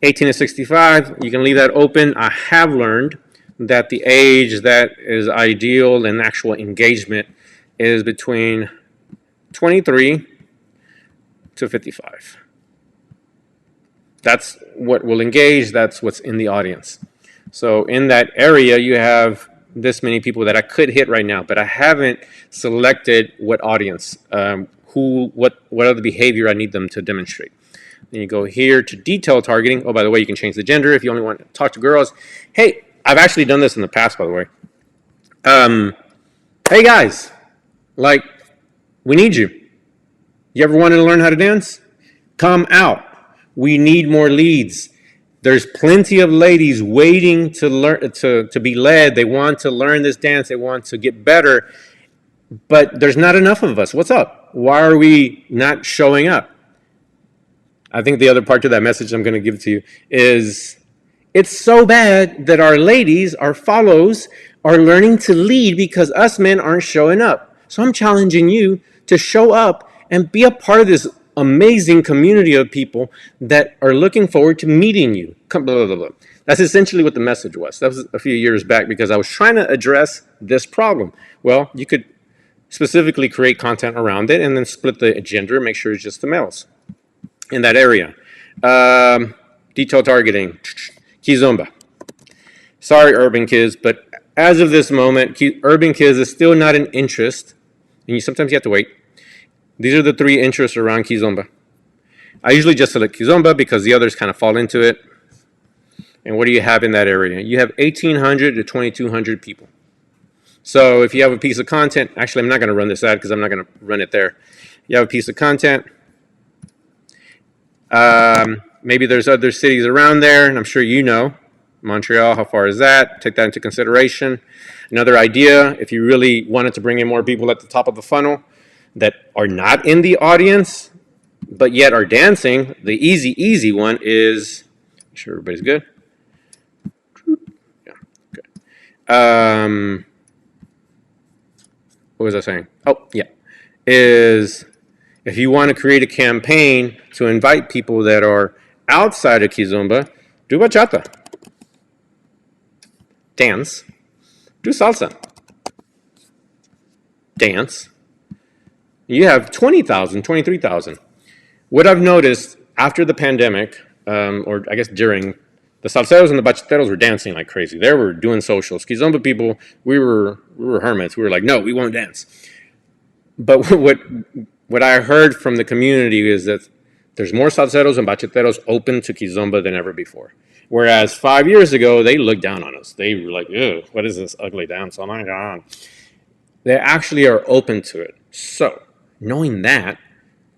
18 to 65, you can leave that open. I have learned that the age that is ideal in actual engagement is between 23 to 55. That's what will engage, that's what's in the audience. So in that area, you have this many people that I could hit right now, but I haven't selected what audience, what other behavior I need them to demonstrate. Then you go here to detail targeting. Oh, by the way, you can change the gender if you only want to talk to girls. Hey, I've actually done this in the past, by the way. Hey guys, like, we need you. You ever wanted to learn how to dance? Come out. We need more leads. There's plenty of ladies waiting to learn, to be led. They want to learn this dance. They want to get better, but there's not enough of us. What's up? Why are we not showing up? I think the other part to that message I'm going to give to you is it's so bad that our ladies, our follows, are learning to lead because us men aren't showing up. So I'm challenging you to show up and be a part of this amazing community of people that are looking forward to meeting you. Blah, blah, blah, blah. That's essentially what the message was. That was a few years back because I was trying to address this problem. Well, you could specifically create content around it and then split the gender and make sure it's just the males in that area. Detail targeting, Kizomba. Sorry, UrbanKiz, but as of this moment, UrbanKiz is still not an interest, and sometimes you have to wait. These are the 3 interests around Kizomba. I usually just select Kizomba because the others kind of fall into it. And what do you have in that area? You have 1,800 to 2,200 people. So if you have a piece of content, actually I'm not going to run this ad because I'm not going to run it there. You have a piece of content. Maybe there's other cities around there, and I'm sure you know. Montreal, how far is that? Take that into consideration. Another idea, if you really wanted to bring in more people at the top of the funnel that are not in the audience, but yet are dancing, the easy one is, make sure everybody's good. Yeah, good. What was I saying? Oh, yeah. Is if you want to create a campaign to invite people that are outside of Kizomba, do bachata. Dance. Do salsa. Dance. You have 20,000, 23,000. What I've noticed after the pandemic, or I guess during, the salseros and the bachateros were dancing like crazy. They were doing socials. Kizomba people, we were hermits. We were like, no, we won't dance. But what I heard from the community is that there's more salseros and bachateros open to Kizomba than ever before. Whereas 5 years ago, they looked down on us. They were like, ew, what is this ugly dance? Oh my God. They actually are open to it. So, knowing that,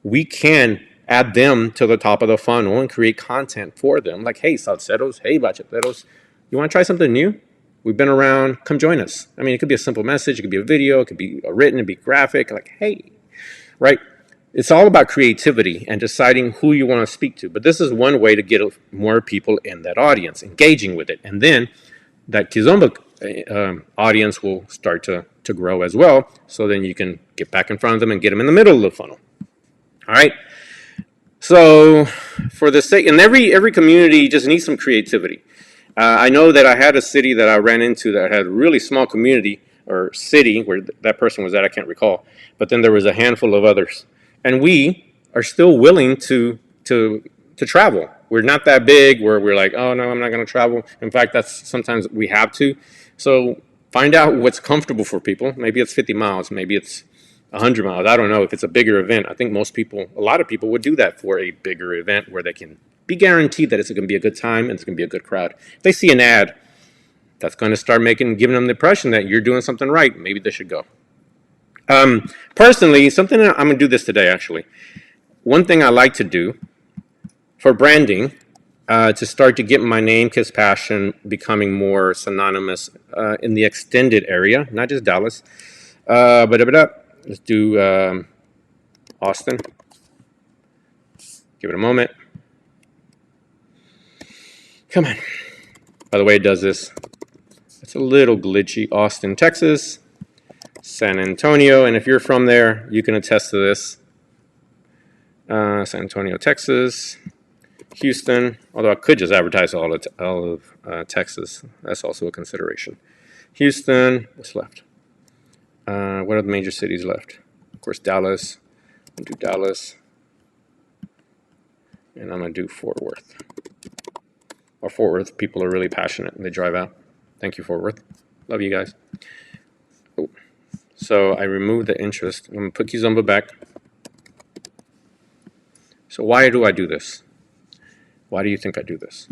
we can add them to the top of the funnel and create content for them. Like, hey, salseros, hey, bachateros, You want to try something new? We've been around. Come join us. I mean, it could be a simple message. It could be a video. It could be a written. It could be graphic. Like, hey, right? It's all about creativity and deciding who you want to speak to. But this is one way to get more people in that audience, engaging with it. And then that Kizomba audience will start to grow as well. So then you can get back in front of them and get them in the middle of the funnel. All right. So for the sake, and every community just needs some creativity. I know that I had a city that I ran into that had a really small community or city where that person was at, I can't recall. But then there was a handful of others. And we are still willing to travel. We're not that big where we're like, oh no, I'm not going to travel. In fact, that's sometimes we have to. So find out what's comfortable for people. Maybe it's 50 miles, maybe it's 100 miles. I don't know if it's a bigger event. I think a lot of people would do that for a bigger event where they can be guaranteed that it's going to be a good time and it's going to be a good crowd. If they see an ad, that's going to start giving them the impression that you're doing something right. Maybe they should go. Personally, something I'm going to do this today, actually. One thing I like to do for branding, to start to get my name, Kiz Passion, becoming more synonymous in the extended area, not just Dallas. Let's do Austin. Give it a moment. Come on. By the way, it does this. It's a little glitchy. Austin, Texas. San Antonio, and if you're from there, you can attest to this. San Antonio, Texas. Houston, although I could just advertise all of Texas. That's also a consideration. Houston, what's left? What are the major cities left? Of course, Dallas. I'll do Dallas. And I'm going to do Fort Worth. Or Fort Worth, people are really passionate and they drive out. Thank you, Fort Worth. Love you guys. Oh. So I removed the interest. I'm going to put Kizomba back. So why do I do this? Why do you think I do this?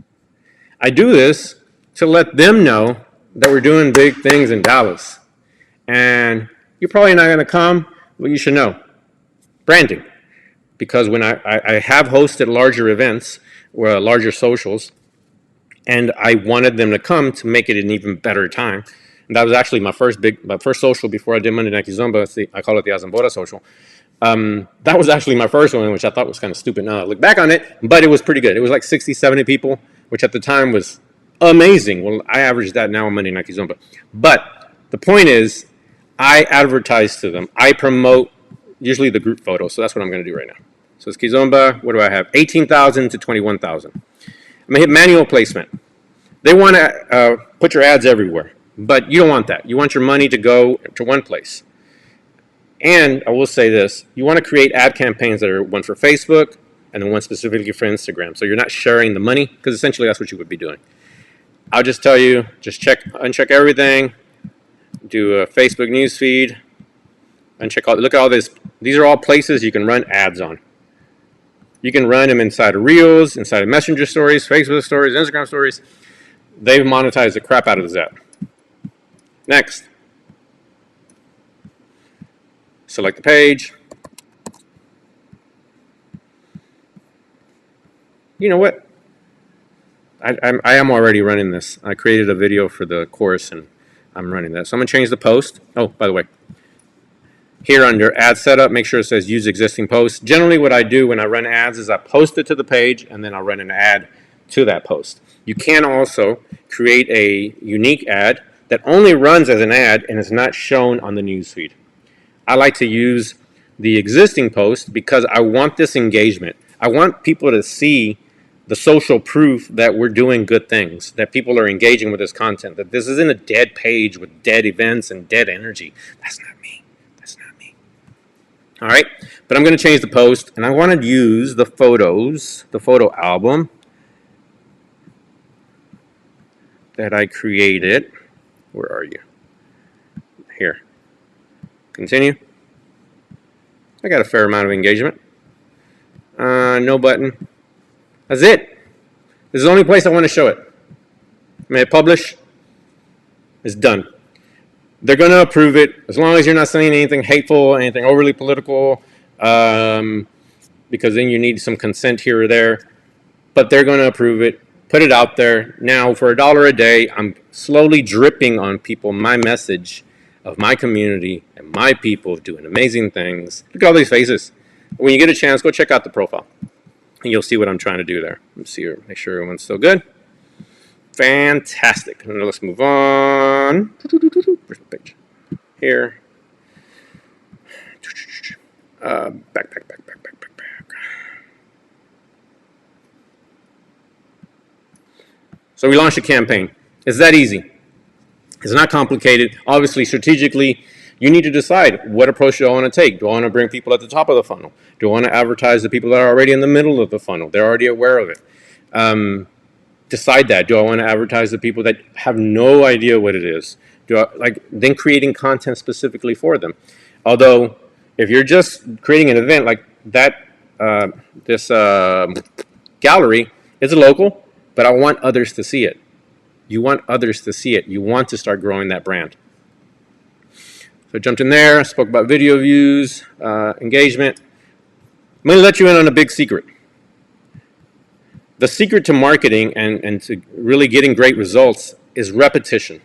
I do this to let them know that we're doing big things in Dallas. And you're probably not going to come, but you should know. Branding. Because when I have hosted larger events, or larger socials, and I wanted them to come to make it an even better time. And that was actually my first social before I did Monday Night Kizomba. I call it the Azambora social. That was actually my first one, which I thought was kind of stupid now I look back on it, but it was pretty good. It was like 60, 70 people, which at the time was amazing. Well, I average that now on Monday Night Kizomba. But the point is, I advertise to them. I promote usually the group photo, so that's what I'm going to do right now. So it's Kizomba. What do I have? 18,000 to 21,000. I'm going to hit manual placement. They want to put your ads everywhere, but you don't want that. You want your money to go to one place. And I will say this, you want to create ad campaigns that are one for Facebook and then one specifically for Instagram. So you're not sharing the money, because essentially that's what you would be doing. I'll just tell you, just uncheck everything, do a Facebook newsfeed, look at all this. These are all places you can run ads on. You can run them inside of Reels, inside of Messenger stories, Facebook stories, Instagram stories. They've monetized the crap out of this app. Next. Select the page. You know what? I am already running this. I created a video for the course and I'm running that. So I'm going to change the post. Oh, by the way, here under ad setup, make sure it says use existing posts. Generally what I do when I run ads is I post it to the page and then I'll run an ad to that post. You can also create a unique ad that only runs as an ad and is not shown on the newsfeed. I like to use the existing post because I want this engagement. I want people to see the social proof that we're doing good things, that people are engaging with this content, that this isn't a dead page with dead events and dead energy. That's not me. That's not me. All right, but I'm going to change the post, and I want to use the photos, the photo album that I created. Where are you? Here. Continue. I got a fair amount of engagement. No button. That's it. This is the only place I want to show it. I'm going to publish. It's done. They're going to approve it as long as you're not saying anything hateful, anything overly political, because then you need some consent here or there. But they're going to approve it. put it out there. Now, for $1 a day, I'm slowly dripping on people my message of my community and my people doing amazing things. Look at all these faces. When you get a chance, go check out the profile, and you'll see what I'm trying to do there. Let's see here, make sure everyone's still good. Fantastic. Now let's move on. Where's the page? Here. Back. So we launched a campaign. It's that easy. It's not complicated. Obviously, strategically, you need to decide what approach do I want to take. Do I want to bring people at the top of the funnel? Do I want to advertise the people that are already in the middle of the funnel? They're already aware of it. Decide that. Do I want to advertise the people that have no idea what it is? Then creating content specifically for them. Although, if you're just creating an event like that, this gallery is local, but I want others to see it. You want others to see it. You want to start growing that brand. So I jumped in there, spoke about video views, engagement. I'm going to let you in on a big secret. The secret to marketing and to really getting great results is repetition.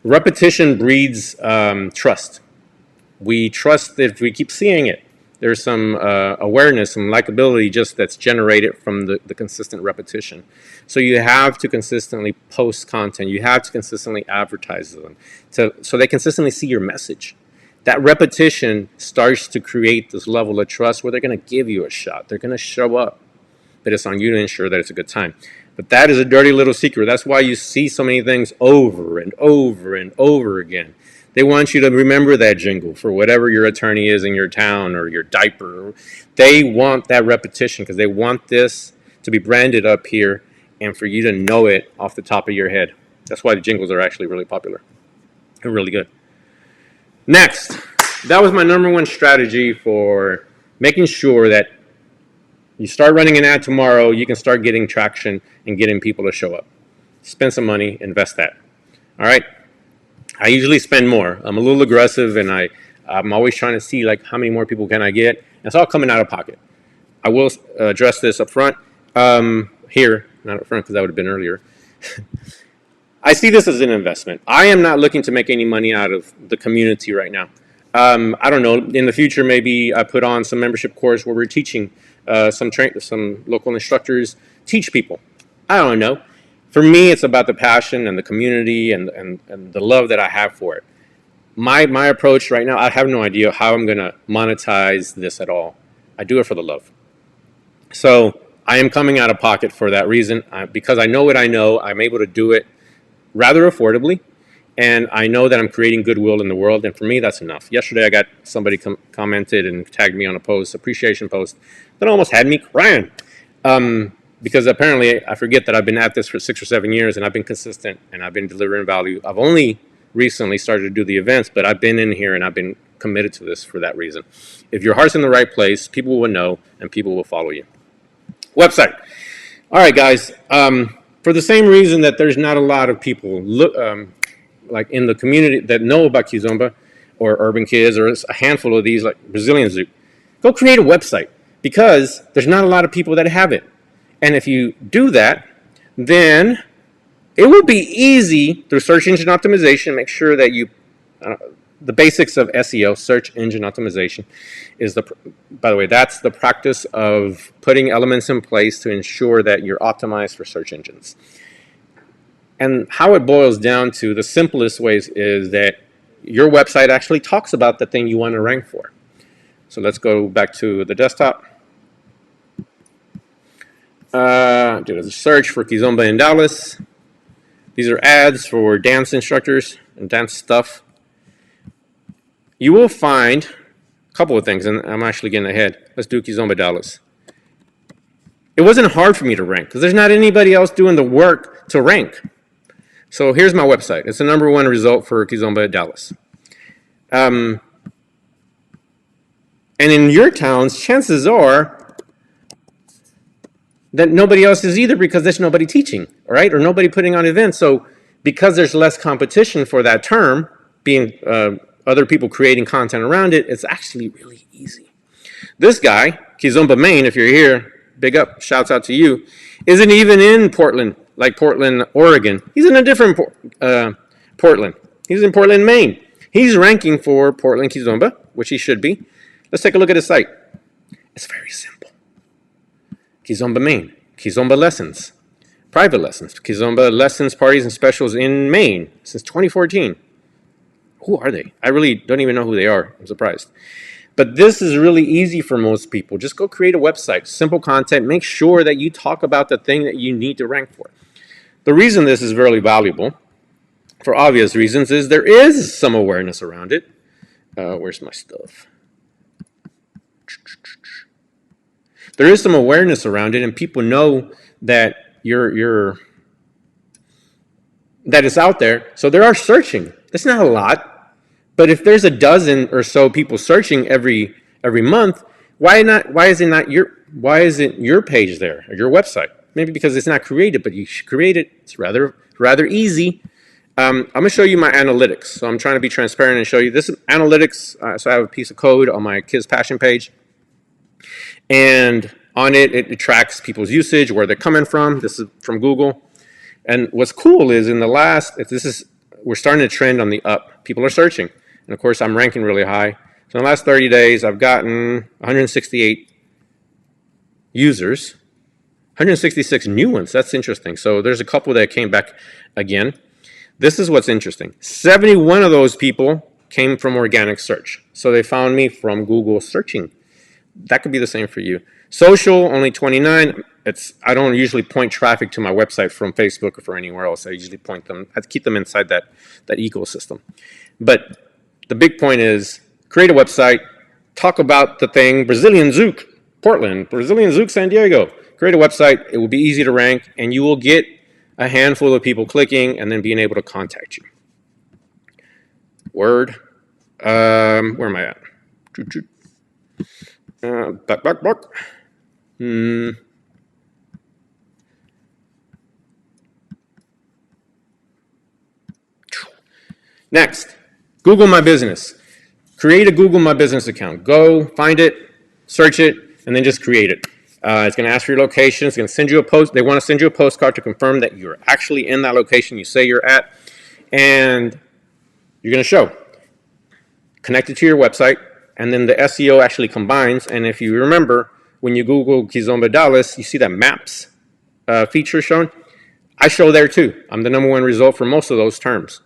Repetition breeds trust. We trust that if we keep seeing it, there's some awareness, some likability just that's generated from the consistent repetition. So you have to consistently post content. You have to consistently advertise them so they consistently see your message. That repetition starts to create this level of trust where they're going to give you a shot. They're going to show up. But it's on you to ensure that it's a good time. But that is a dirty little secret. That's why you see so many things over and over and over again. They want you to remember that jingle for whatever your attorney is in your town or your diaper. They want that repetition because they want this to be branded up here and for you to know it off the top of your head. That's why the jingles are actually really popular. They're really good. Next, that was my number one strategy for making sure that you start running an ad tomorrow, you can start getting traction and getting people to show up. Spend some money, invest that. All right? I usually spend more. I'm a little aggressive, and I'm always trying to see like how many more people can I get. And it's all coming out of pocket. I will address this up front. Here, not up front because that would have been earlier. I see this as an investment. I am not looking to make any money out of the community right now. I don't know. In the future, maybe I put on some membership course where we're teaching some local instructors teach people. I don't know. For me, it's about the passion and the community and the love that I have for it. My approach right now, I have no idea how I'm going to monetize this at all. I do it for the love. So I am coming out of pocket for that reason. Because I know what I know, I'm able to do it rather affordably. And I know that I'm creating goodwill in the world. And for me, that's enough. Yesterday, I got somebody commented and tagged me on a post, appreciation post, that almost had me crying. Because apparently, I forget that I've been at this for 6 or 7 years, and I've been consistent, and I've been delivering value. I've only recently started to do the events, but I've been in here, and I've been committed to this for that reason. If your heart's in the right place, people will know, and people will follow you. Website. All right, guys. For the same reason that there's not a lot of people like in the community that know about Kizomba or UrbanKiz or a handful of these like Brazilian Zoo, go create a website because there's not a lot of people that have it. And if you do that, then it will be easy through search engine optimization. Make sure that you, the basics of SEO, search engine optimization, is by the way, that's the practice of putting elements in place to ensure that you're optimized for search engines. And how it boils down to the simplest ways is that your website actually talks about the thing you want to rank for. So let's go back to the desktop. Do a search for Kizomba in Dallas. These are ads for dance instructors and dance stuff. You will find a couple of things, and I'm actually getting ahead. Let's do Kizomba Dallas. It wasn't hard for me to rank because there's not anybody else doing the work to rank. So here's my website. It's the #1 result for Kizomba Dallas. And in your towns, chances are that nobody else is either because there's nobody teaching, right? Or nobody putting on events. So because there's less competition for that term, being other people creating content around it, it's actually really easy. This guy, Kizomba Maine, if you're here, big up, shouts out to you. isn't even in Portland, like Portland, Oregon. He's in a different Portland. He's in Portland, Maine. He's ranking for Portland Kizomba, which he should be. Let's take a look at his site. It's very simple. Kizomba, Maine. Kizomba lessons. Private lessons. Kizomba lessons, parties, and specials in Maine since 2014. Who are they? I really don't even know who they are. I'm surprised. But this is really easy for most people. Just go create a website, simple content. Make sure that you talk about the thing that you need to rank for. The reason this is really valuable, for obvious reasons, is there is some awareness around it. Where's my stuff? There is some awareness around it, and people know that that it's out there. So they are searching. It's not a lot, but if there's a dozen or so people searching every month, why isn't your page there or your website? Maybe because it's not created, but you should create it. It's rather easy. I'm going to show you my analytics. So I'm trying to be transparent and show you this is analytics. So I have a piece of code on my Kiz Passion page, and on it tracks people's usage, where they're coming from. This is from Google. And what's cool is we're starting to trend on the up. People are searching. And of course, I'm ranking really high. So in the last 30 days, I've gotten 168 users, 166 new ones. That's interesting. So there's a couple that came back again. This is what's interesting. 71 of those people came from organic search. So they found me from Google searching. That could be the same for you. Social, only 29. I don't usually point traffic to my website from Facebook or from anywhere else. I usually I keep them inside that ecosystem. But the big point is create a website, talk about the thing, Brazilian Zouk, Portland, Brazilian Zouk, San Diego. Create a website. It will be easy to rank, and you will get a handful of people clicking and then being able to contact you. Word. Where am I at? Back. Next, Google My Business. Create a Google My Business account. Go find it, search it, and then just create it. It's going to ask for your location. It's going to send you a post. They want to send you a postcard to confirm that you're actually in that location you say you're at, and you're going to show. Connect it to your website, and then the SEO actually combines. And if you remember, when you Google Kizomba Dallas, you see that maps feature shown. I show there too. I'm the #1 result for most of those terms.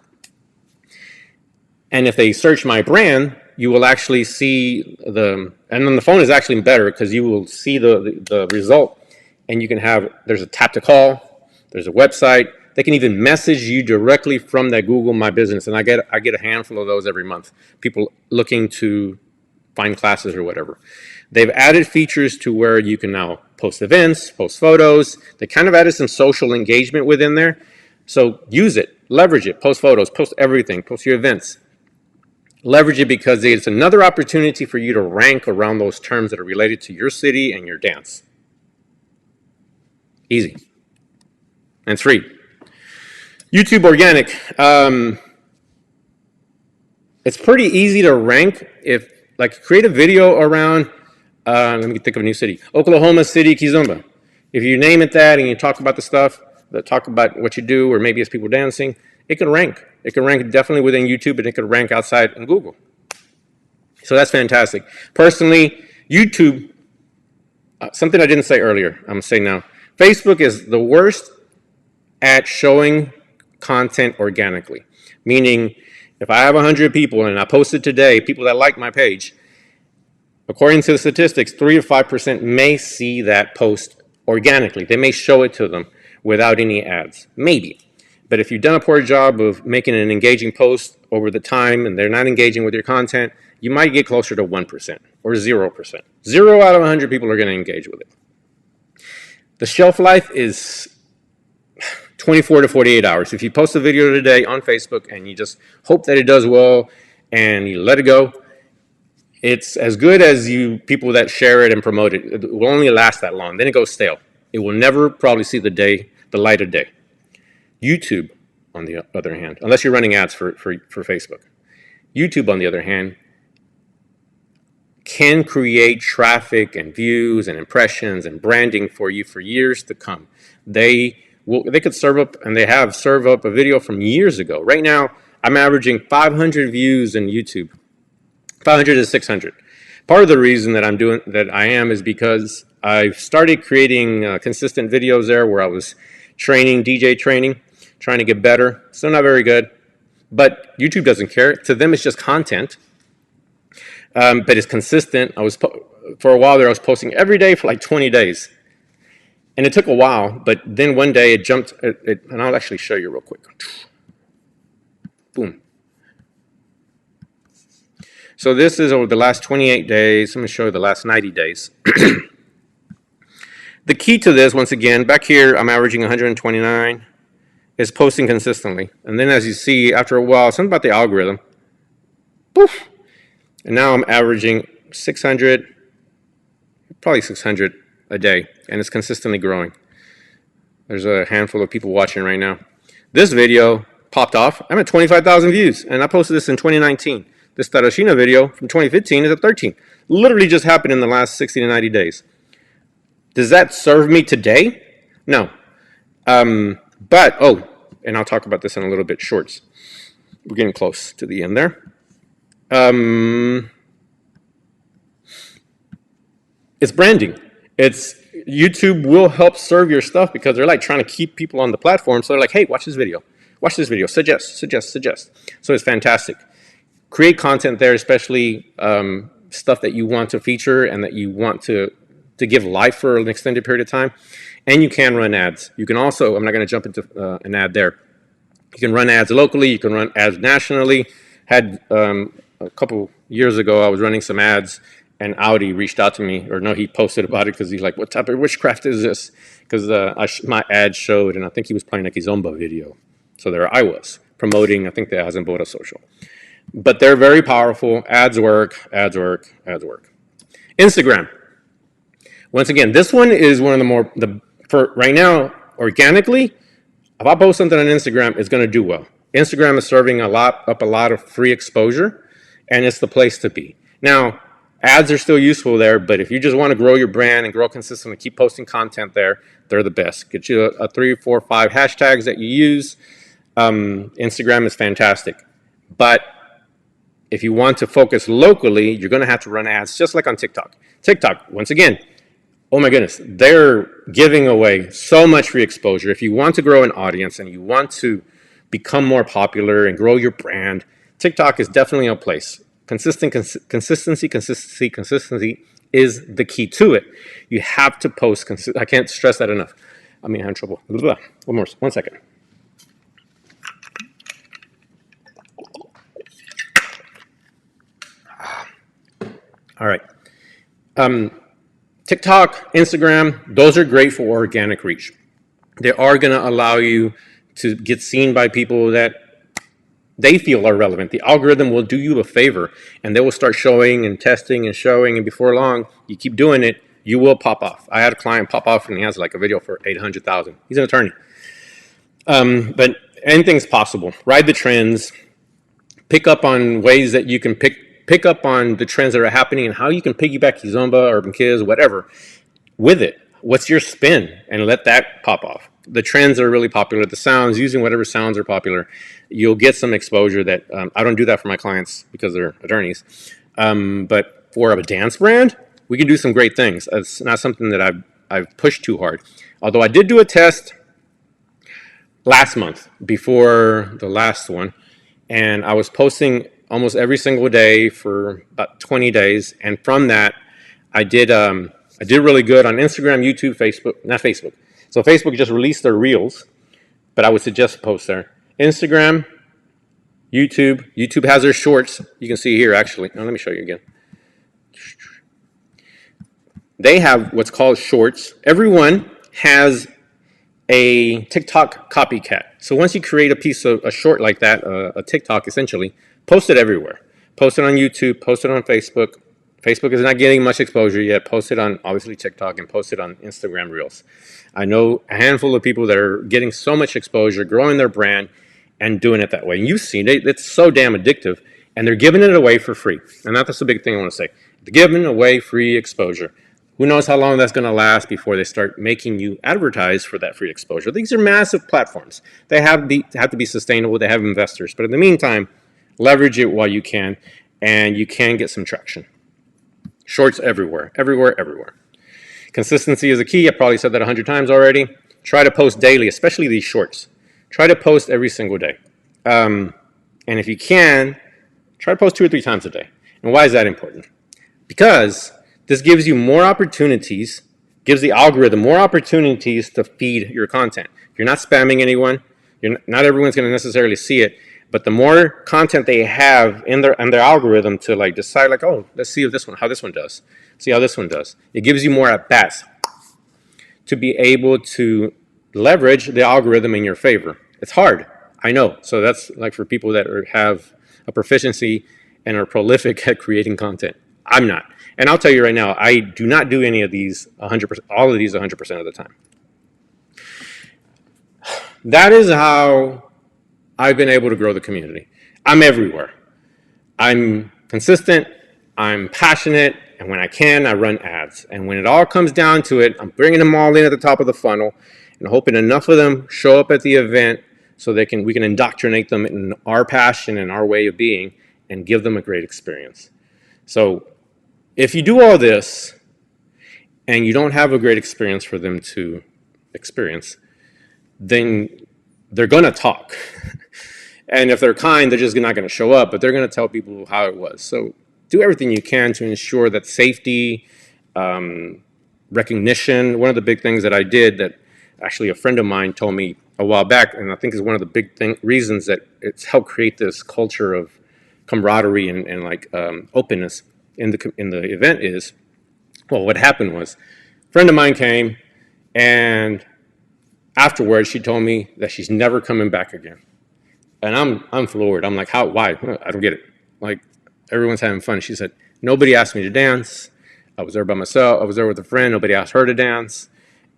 And if they search my brand, you will actually see and then the phone is actually better because you will see the result, and you can there's a tap to call, there's a website. They can even message you directly from that Google My Business, and I get a handful of those every month. People looking to find classes or whatever. They've added features to where you can now post events, post photos. They kind of added some social engagement within there. So use it, leverage it, post photos, post everything, post your events. Leverage it because it's another opportunity for you to rank around those terms that are related to your city and your dance. Easy. And it's free. YouTube organic. It's pretty easy to rank if, create a video around, let me think of a new city, Oklahoma City, Kizomba. If you name it that and you talk about the stuff, talk about what you do, or maybe it's people dancing, it can rank. It can rank definitely within YouTube, and it could rank outside in Google. So that's fantastic. Personally, YouTube, something I didn't say earlier, I'm going to say now. Facebook is the worst at showing content organically. Meaning, if I have 100 people and I posted today, people that like my page, according to the statistics, 3 to 5% may see that post organically. They may show it to them without any ads. Maybe. But if you've done a poor job of making an engaging post over the time and they're not engaging with your content, you might get closer to 1% or 0%. 0 out of 100 people are going to engage with it. The shelf life is 24 to 48 hours. If you post a video today on Facebook and you just hope that it does well and you let it go, it's as good as people that share it and promote it. It will only last that long. Then it goes stale. It will never probably see the light of day. YouTube, on the other hand, unless you're running ads for Facebook. YouTube, on the other hand, can create traffic and views and impressions and branding for you for years to come. They could serve up, and they have served up a video from years ago. Right now, I'm averaging 500 views in YouTube, 500 to 600. Part of the reason that I am is because I've started creating consistent videos there where I was training, DJ training, trying to get better. Still not very good, but YouTube doesn't care. To them, it's just content. But it's consistent. For a while there, I was posting every day for like 20 days. And it took a while, but then one day it jumped, and I'll actually show you real quick. Boom. So this is over the last 28 days. Let me show you the last 90 days. The key to this, once again, back here, I'm averaging 129, is posting consistently. And then as you see, after a while, something about the algorithm, poof. And now I'm averaging 600, probably 600 a day, and it's consistently growing. There's a handful of people watching right now. This video popped off. I'm at 25,000 views, and I posted this in 2019. This Tarashina video from 2015 is at 13. Literally just happened in the last 60 to 90 days. Does that serve me today? No. But, and I'll talk about this in a little bit, shorts. We're getting close to the end there. It's branding. YouTube will help serve your stuff because they're like trying to keep people on the platform. So they're like, hey, watch this video, suggest. So it's fantastic. Create content there, especially stuff that you want to feature and that you want to give life for an extended period of time. And you can run ads. You can also, I'm not going to jump into an ad there. You can run ads locally. You can run ads nationally. Had a couple years ago, I was running some ads, and Audi reached out to me, or no, he posted about it because he's like, what type of witchcraft is this? Because my ad showed, and I think he was playing a Kizomba video. So there I was, promoting, I think, the Azambora social. But they're very powerful. Ads work, ads work, ads work. Instagram. Once again, this one is one of for right now, organically, if I post something on Instagram, it's going to do well. Instagram is serving up a lot of free exposure, and it's the place to be. Now, ads are still useful there, but if you just want to grow your brand and grow consistently, keep posting content there, they're the best. Get you a 3, 4, 5 hashtags that you use. Instagram is fantastic. But if you want to focus locally, you're going to have to run ads just like on TikTok. TikTok, once again, oh my goodness, they're giving away so much free exposure. If you want to grow an audience and you want to become more popular and grow your brand, TikTok is definitely a place. Consistency is the key to it. You have to post. I can't stress that enough. I'm having trouble. One second. All right. TikTok, Instagram, those are great for organic reach. They are going to allow you to get seen by people that they feel are relevant. The algorithm will do you a favor, and they will start showing and testing and showing, and before long, you keep doing it, you will pop off. I had a client pop off, and he has like a video for 800,000. He's an attorney. But anything's possible. Ride the trends. Pick up on ways that you can pick up on the trends that are happening and how you can piggyback Kizomba, UrbanKiz, whatever, with it. What's your spin? And let that pop off. The trends are really popular. The sounds, using whatever sounds are popular, you'll get some exposure that I don't do that for my clients because they're attorneys. But for a dance brand, we can do some great things. It's not something that I've pushed too hard. Although I did do a test last month before the last one, and I was posting almost every single day for about 20 days. And from that, I did really good on Instagram, YouTube, Facebook, not Facebook. So Facebook just released their reels, but I would suggest post there. Instagram, YouTube has their shorts. You can see here actually. Let me show you again. They have what's called shorts. Everyone has a TikTok copycat. So once you create a short like that, a TikTok essentially, post it everywhere. Post it on YouTube, post it on Facebook. Facebook is not getting much exposure yet. Post it on, obviously, TikTok, and post it on Instagram Reels. I know a handful of people that are getting so much exposure, growing their brand, and doing it that way. And you've seen it. It's so damn addictive, and they're giving it away for free. And that's the big thing I want to say. The giving away free exposure. Who knows how long that's going to last before they start making you advertise for that free exposure. These are massive platforms. They have to be sustainable. They have investors. But in the meantime, leverage it while you can, and you can get some traction. Shorts everywhere, everywhere, everywhere. Consistency is a key. I probably said that 100 times already. Try to post daily, especially these shorts. Try to post every single day. And if you can, try to post 2 or 3 times a day. And why is that important? Because this gives you more opportunities, gives the algorithm more opportunities to feed your content. You're not spamming anyone. Not everyone's going to necessarily see it, but the more content they have in their algorithm to like decide, like, oh, let's see how this one does. See how this one does. It gives you more at bats to be able to leverage the algorithm in your favor. It's hard, I know. So that's like for people that have a proficiency and are prolific at creating content. I'm not. And I'll tell you right now, I do not do any of these 100%, all of these 100% of the time. That is how I've been able to grow the community. I'm everywhere. I'm consistent, I'm passionate, and when I can, I run ads. And when it all comes down to it, I'm bringing them all in at the top of the funnel and hoping enough of them show up at the event so we can indoctrinate them in our passion and our way of being and give them a great experience. So if you do all this and you don't have a great experience for them to experience, then they're going to talk. And if they're kind, they're just not going to show up, but they're going to tell people how it was. So do everything you can to ensure that safety, recognition. One of the big things that I did that actually a friend of mine told me a while back, and I think is one of the big reasons that it's helped create this culture of camaraderie and like openness in the event is, well, what happened was a friend of mine came, and afterwards she told me that she's never coming back again. And I'm floored. I'm like, how? Why? I don't get it. Like, everyone's having fun. She said, nobody asked me to dance. I was there by myself. I was there with a friend. Nobody asked her to dance.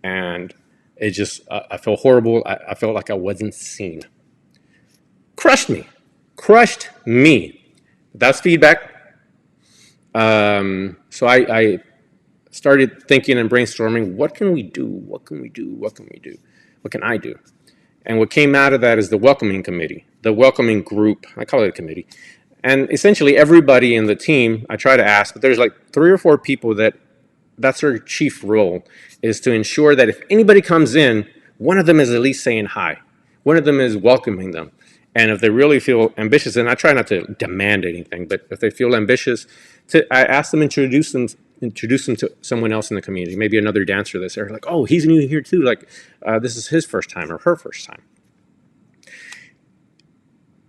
And it just, I felt horrible. I felt like I wasn't seen. Crushed me. Crushed me. That's feedback. So I started thinking and brainstorming, what can we do? What can we do? What can we do? What can I do? And what came out of that is the welcoming committee, the welcoming group. I call it a committee. And essentially everybody in the team, I try to ask, but there's like 3 or 4 people that's their chief role, is to ensure that if anybody comes in, one of them is at least saying hi. One of them is welcoming them. And if they really feel ambitious, and I try not to demand anything, but if they feel ambitious, I ask them to introduce them to someone else in the community, maybe another dancer that's there, like, oh, he's new here too, like this is his first time or her first time.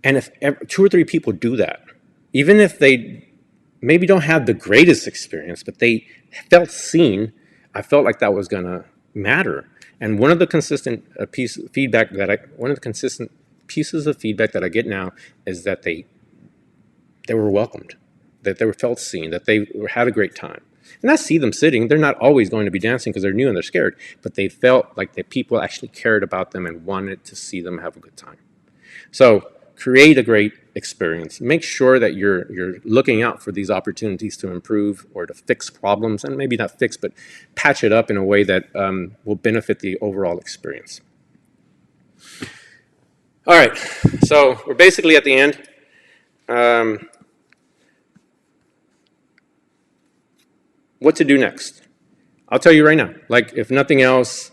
And if 2 or 3 people do that, even if they maybe don't have the greatest experience, but they felt seen, I felt like that was gonna matter. And one of the consistent pieces of feedback that I get now is that they were welcomed, that they were felt seen, that they had a great time. And I see them sitting. They're not always going to be dancing because they're new and they're scared, but they felt like the people actually cared about them and wanted to see them have a good time. So create a great experience. Make sure that you're looking out for these opportunities to improve or to fix problems, and maybe not fix, but patch it up in a way that will benefit the overall experience. All right, so we're basically at the end. What to do next? I'll tell you right now. Like, if nothing else,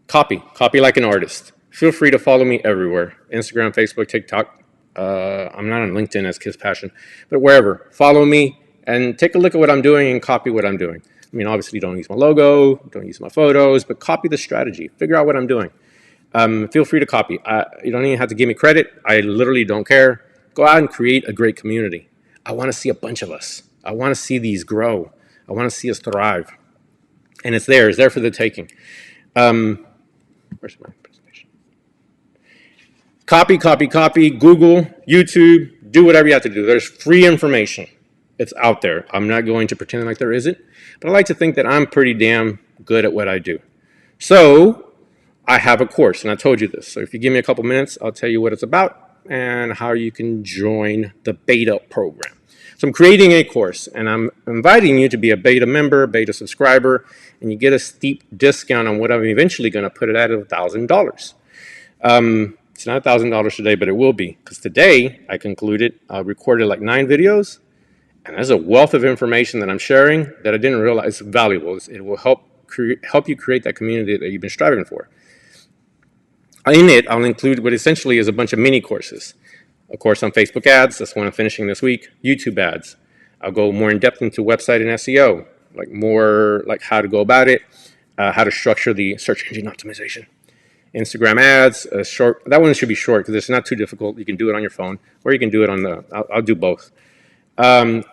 copy like an artist. Feel free to follow me everywhere. Instagram, Facebook, TikTok. I'm not on LinkedIn as Kiz Passion, but wherever. Follow me and take a look at what I'm doing and copy what I'm doing. I mean, obviously don't use my logo, don't use my photos, but copy the strategy. Figure out what I'm doing. Feel free to copy. You don't even have to give me credit. I literally don't care. Go out and create a great community. I want to see a bunch of us. I want to see these grow. I want to see us thrive. And it's there for the taking. Where's my presentation? Copy. Google, YouTube, do whatever you have to do. There's free information. It's out there. I'm not going to pretend like there isn't, but I like to think that I'm pretty damn good at what I do. So I have a course, and I told you this. So if you give me a couple minutes, I'll tell you what it's about and how you can join the beta program. So I'm creating a course, and I'm inviting you to be a beta member, beta subscriber, and you get a steep discount on what I'm eventually going to put it at $1,000. It's not $1,000 today, but it will be, because today I concluded, recorded like 9 videos, and there's a wealth of information that I'm sharing that I didn't realize is valuable. It will help you create that community that you've been striving for. In it, I'll include what essentially is a bunch of mini courses. A course on Facebook ads, that's one I'm finishing this week. YouTube ads. I'll go more in depth into website and SEO, like more like how to go about it, how to structure the search engine optimization. Instagram ads, short. That one should be short because it's not too difficult. You can do it on your phone, or you can do it on the. I'll do both. An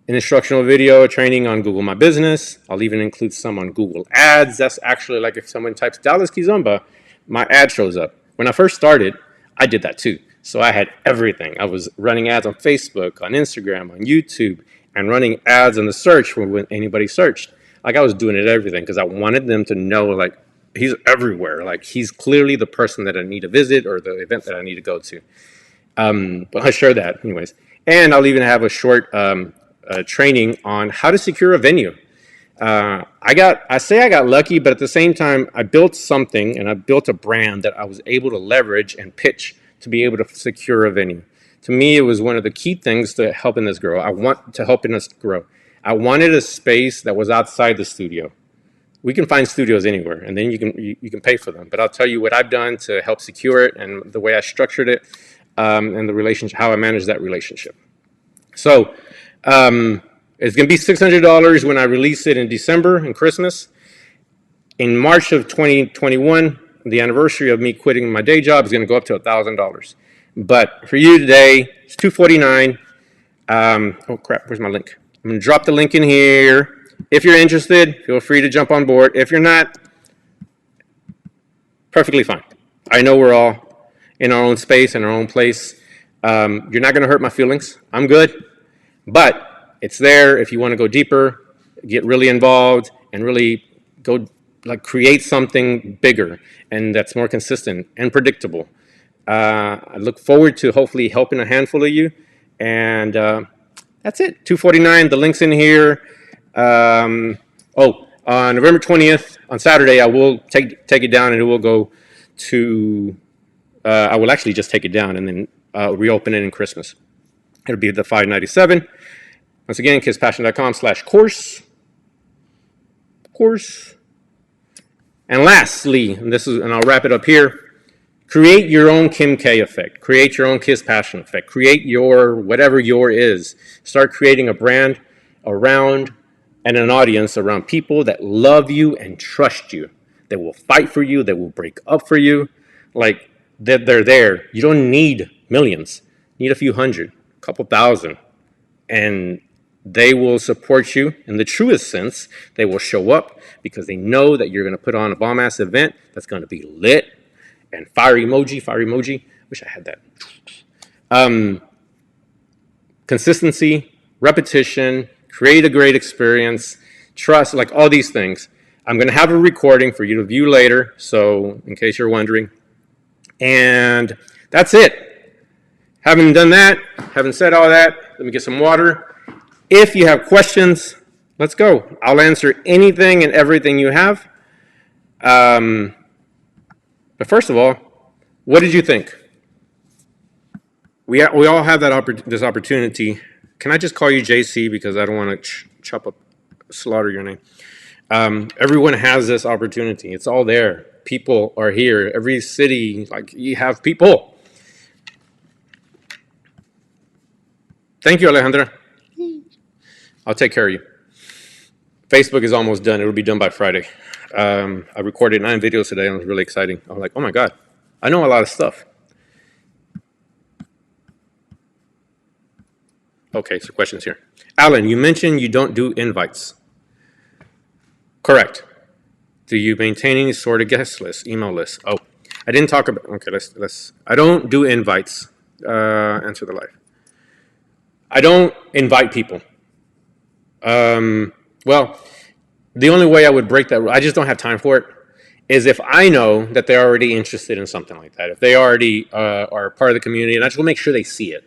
instructional video training on Google My Business. I'll even include some on Google Ads. That's actually like if someone types Dallas Kizomba, my ad shows up. When I first started, I did that too. So I had everything. I was running ads on Facebook, on Instagram, on YouTube, and running ads in the search when anybody searched. Like I was doing it everything because I wanted them to know like he's everywhere. Like he's clearly the person that I need to visit or the event that I need to go to. But I'll share that anyways. And I'll even have a short training on how to secure a venue. I say I got lucky, but at the same time, I built something and I built a brand that I was able to leverage and pitch to be able to secure a venue. To me, it was one of the key things to helping us grow. I want to helping us grow. I wanted a space that was outside the studio. We can find studios anywhere, and then you can pay for them. But I'll tell you what I've done to help secure it and the way I structured it, and the relationship, how I manage that relationship. So it's going to be $600 when I release it in December and Christmas. In March of 2021, the anniversary of me quitting my day job is going to go up to $1,000. But for you today, it's $249. Oh crap, where's my link? I'm going to drop the link in here. If you're interested, feel free to jump on board. If you're not, perfectly fine. I know we're all in our own space, in our own place. You're not going to hurt my feelings. I'm good. But it's there if you want to go deeper, get really involved, and really go like create something bigger and that's more consistent and predictable. I look forward to hopefully helping a handful of you. And that's it. $249. The link's in here. On November 20th, on Saturday, I will take it down, and it will go to. I will actually just take it down and then reopen it in Christmas. It'll be the $597. Once again, kizpassion.com/course. Course. And lastly, and I'll wrap it up here. Create your own Kim K effect. Create your own Kiz Passion effect. Create your whatever your is. Start creating a brand around and an audience around people that love you and trust you. They will fight for you. They will break up for you. Like they're there. You don't need millions. You need a few hundred, a couple thousand. And they will support you in the truest sense. They will show up because they know that you're going to put on a bomb-ass event that's going to be lit. And fire emoji. Wish I had that. Consistency, repetition, create a great experience, trust, like all these things. I'm going to have a recording for you to view later, so in case you're wondering. And that's it. Having done that, having said all that, let me get some water. If you have questions, let's go. I'll answer anything and everything you have. But first of all, what did you think? We all have this opportunity. Can I just call you JC because I don't want to slaughter your name? Everyone has this opportunity. It's all there. People are here. Every city, like you have people. Thank you, Alejandra. I'll take care of you. Facebook is almost done. It'll be done by Friday. I recorded 9 videos today, and it was really exciting. I was like, oh my God, I know a lot of stuff. Okay, so questions here. Alan, you mentioned you don't do invites. Correct. Do you maintain any sort of guest list, email list? Oh, I didn't talk about, okay, let's I don't do invites. Answer the live. I don't invite people. Well, the only way I would break that, I just don't have time for it, is if I know that they're already interested in something like that. If they already are part of the community, and I just want to make sure they see it.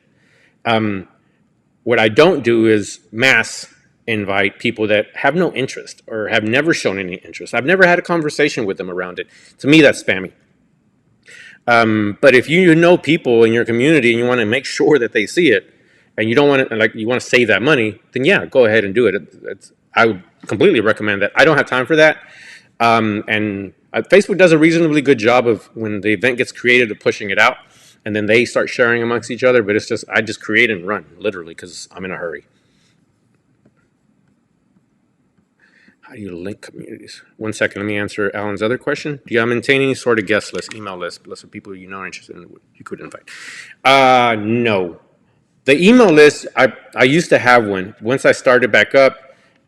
What I don't do is mass invite people that have no interest or have never shown any interest. I've never had a conversation with them around it. To me, that's spammy. But if you know people in your community and you want to make sure that they see it, and you don't want to, like, you want to save that money, then yeah, go ahead and do it. I would completely recommend that. I don't have time for that, and Facebook does a reasonably good job of when the event gets created of pushing it out, and then they start sharing amongst each other. But it's just I just create and run literally because I'm in a hurry. How do you link communities? 1 second, let me answer Alan's other question. Do you maintain any sort of guest list, email list of people you know are interested in you could invite? No. The email list, I used to have one. Once I started back up,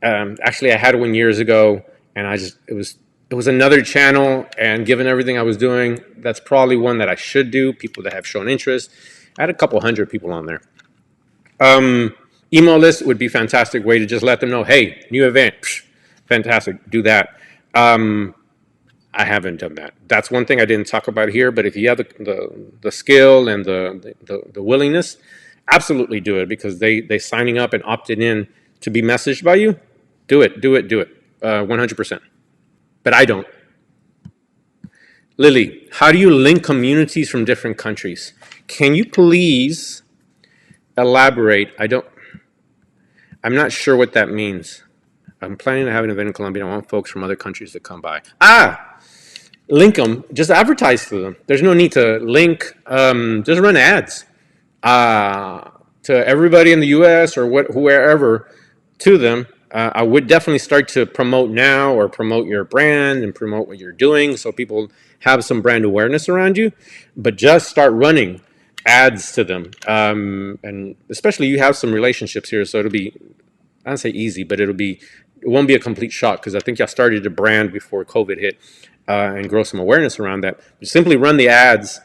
actually I had one years ago, and it was another channel, and given everything I was doing, that's probably one that I should do, people that have shown interest. I had a couple hundred people on there. Email list would be a fantastic way to just let them know, hey, new event, psh, fantastic, do that. I haven't done that. That's one thing I didn't talk about here, but if you have the skill and the willingness, absolutely do it, because they signing up and opted in to be messaged by you. Do it, 100%. But I don't. Lily, how do you link communities from different countries? Can you please elaborate? I'm not sure what that means. I'm planning to have an event in Colombia. I want folks from other countries to come by. Link them. Just advertise to them. There's no need to link. Just run ads to everybody in the U.S. or wherever to them. I would definitely start to promote now, or promote your brand and promote what you're doing, so people have some brand awareness around you. But just start running ads to them, and especially you have some relationships here, so it'll be, I don't say easy, but it won't be a complete shock, because I think y'all started to brand before COVID hit, and grow some awareness around that. Just simply run the ads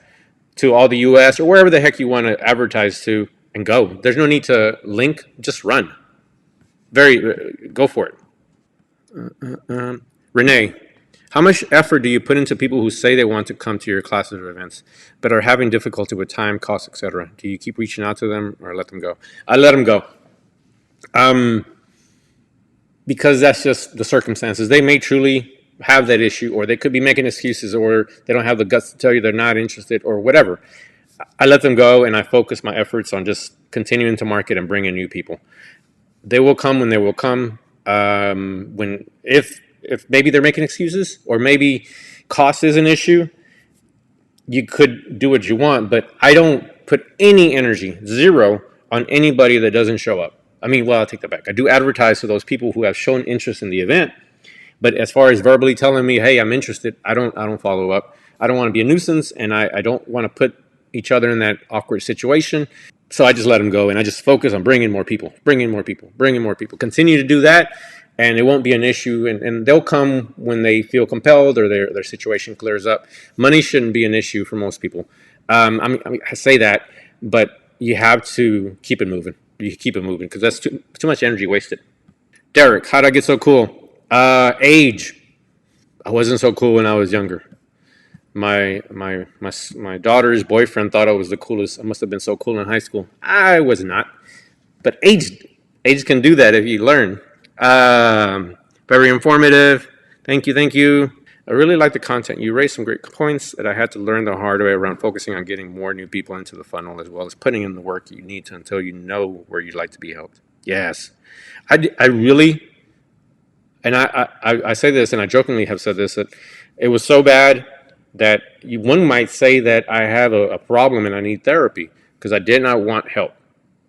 to all the U.S. or wherever the heck you want to advertise to, and go. There's no need to link. Just run. Go for it. Renee, how much effort do you put into people who say they want to come to your classes or events, but are having difficulty with time, cost, etc.? Do you keep reaching out to them, or let them go? I let them go. Because that's just the circumstances. They may truly have that issue, or they could be making excuses, or they don't have the guts to tell you they're not interested, or whatever. I let them go, and I focus my efforts on just continuing to market and bring in new people. They will come when they will come. If maybe they're making excuses, or maybe cost is an issue, you could do what you want, but I don't put any energy, zero, on anybody that doesn't show up. I mean, well, I'll take that back. I do advertise to those people who have shown interest in the event, but as far as verbally telling me, hey, I'm interested, I don't follow up. I don't want to be a nuisance, and I don't want to put each other in that awkward situation. So I just let them go, and I just focus on bringing more people. Continue to do that, and it won't be an issue, and they'll come when they feel compelled, or their situation clears up. Money shouldn't be an issue for most people. I say that, but you have to keep it moving. You keep it moving, because that's too much energy wasted. Derek, how did I get so cool? Age. I wasn't so cool when I was younger. My daughter's boyfriend thought I was the coolest. I must have been so cool in high school. I was not. But age can do that if you learn. Very informative. Thank you. I really like the content. You raised some great points that I had to learn the hard way around focusing on getting more new people into the funnel, as well as putting in the work you need to until you know where you'd like to be helped. Yes. I really, and I say this, and I jokingly have said this, that it was so bad that one might say that I have a problem and I need therapy, because I did not want help.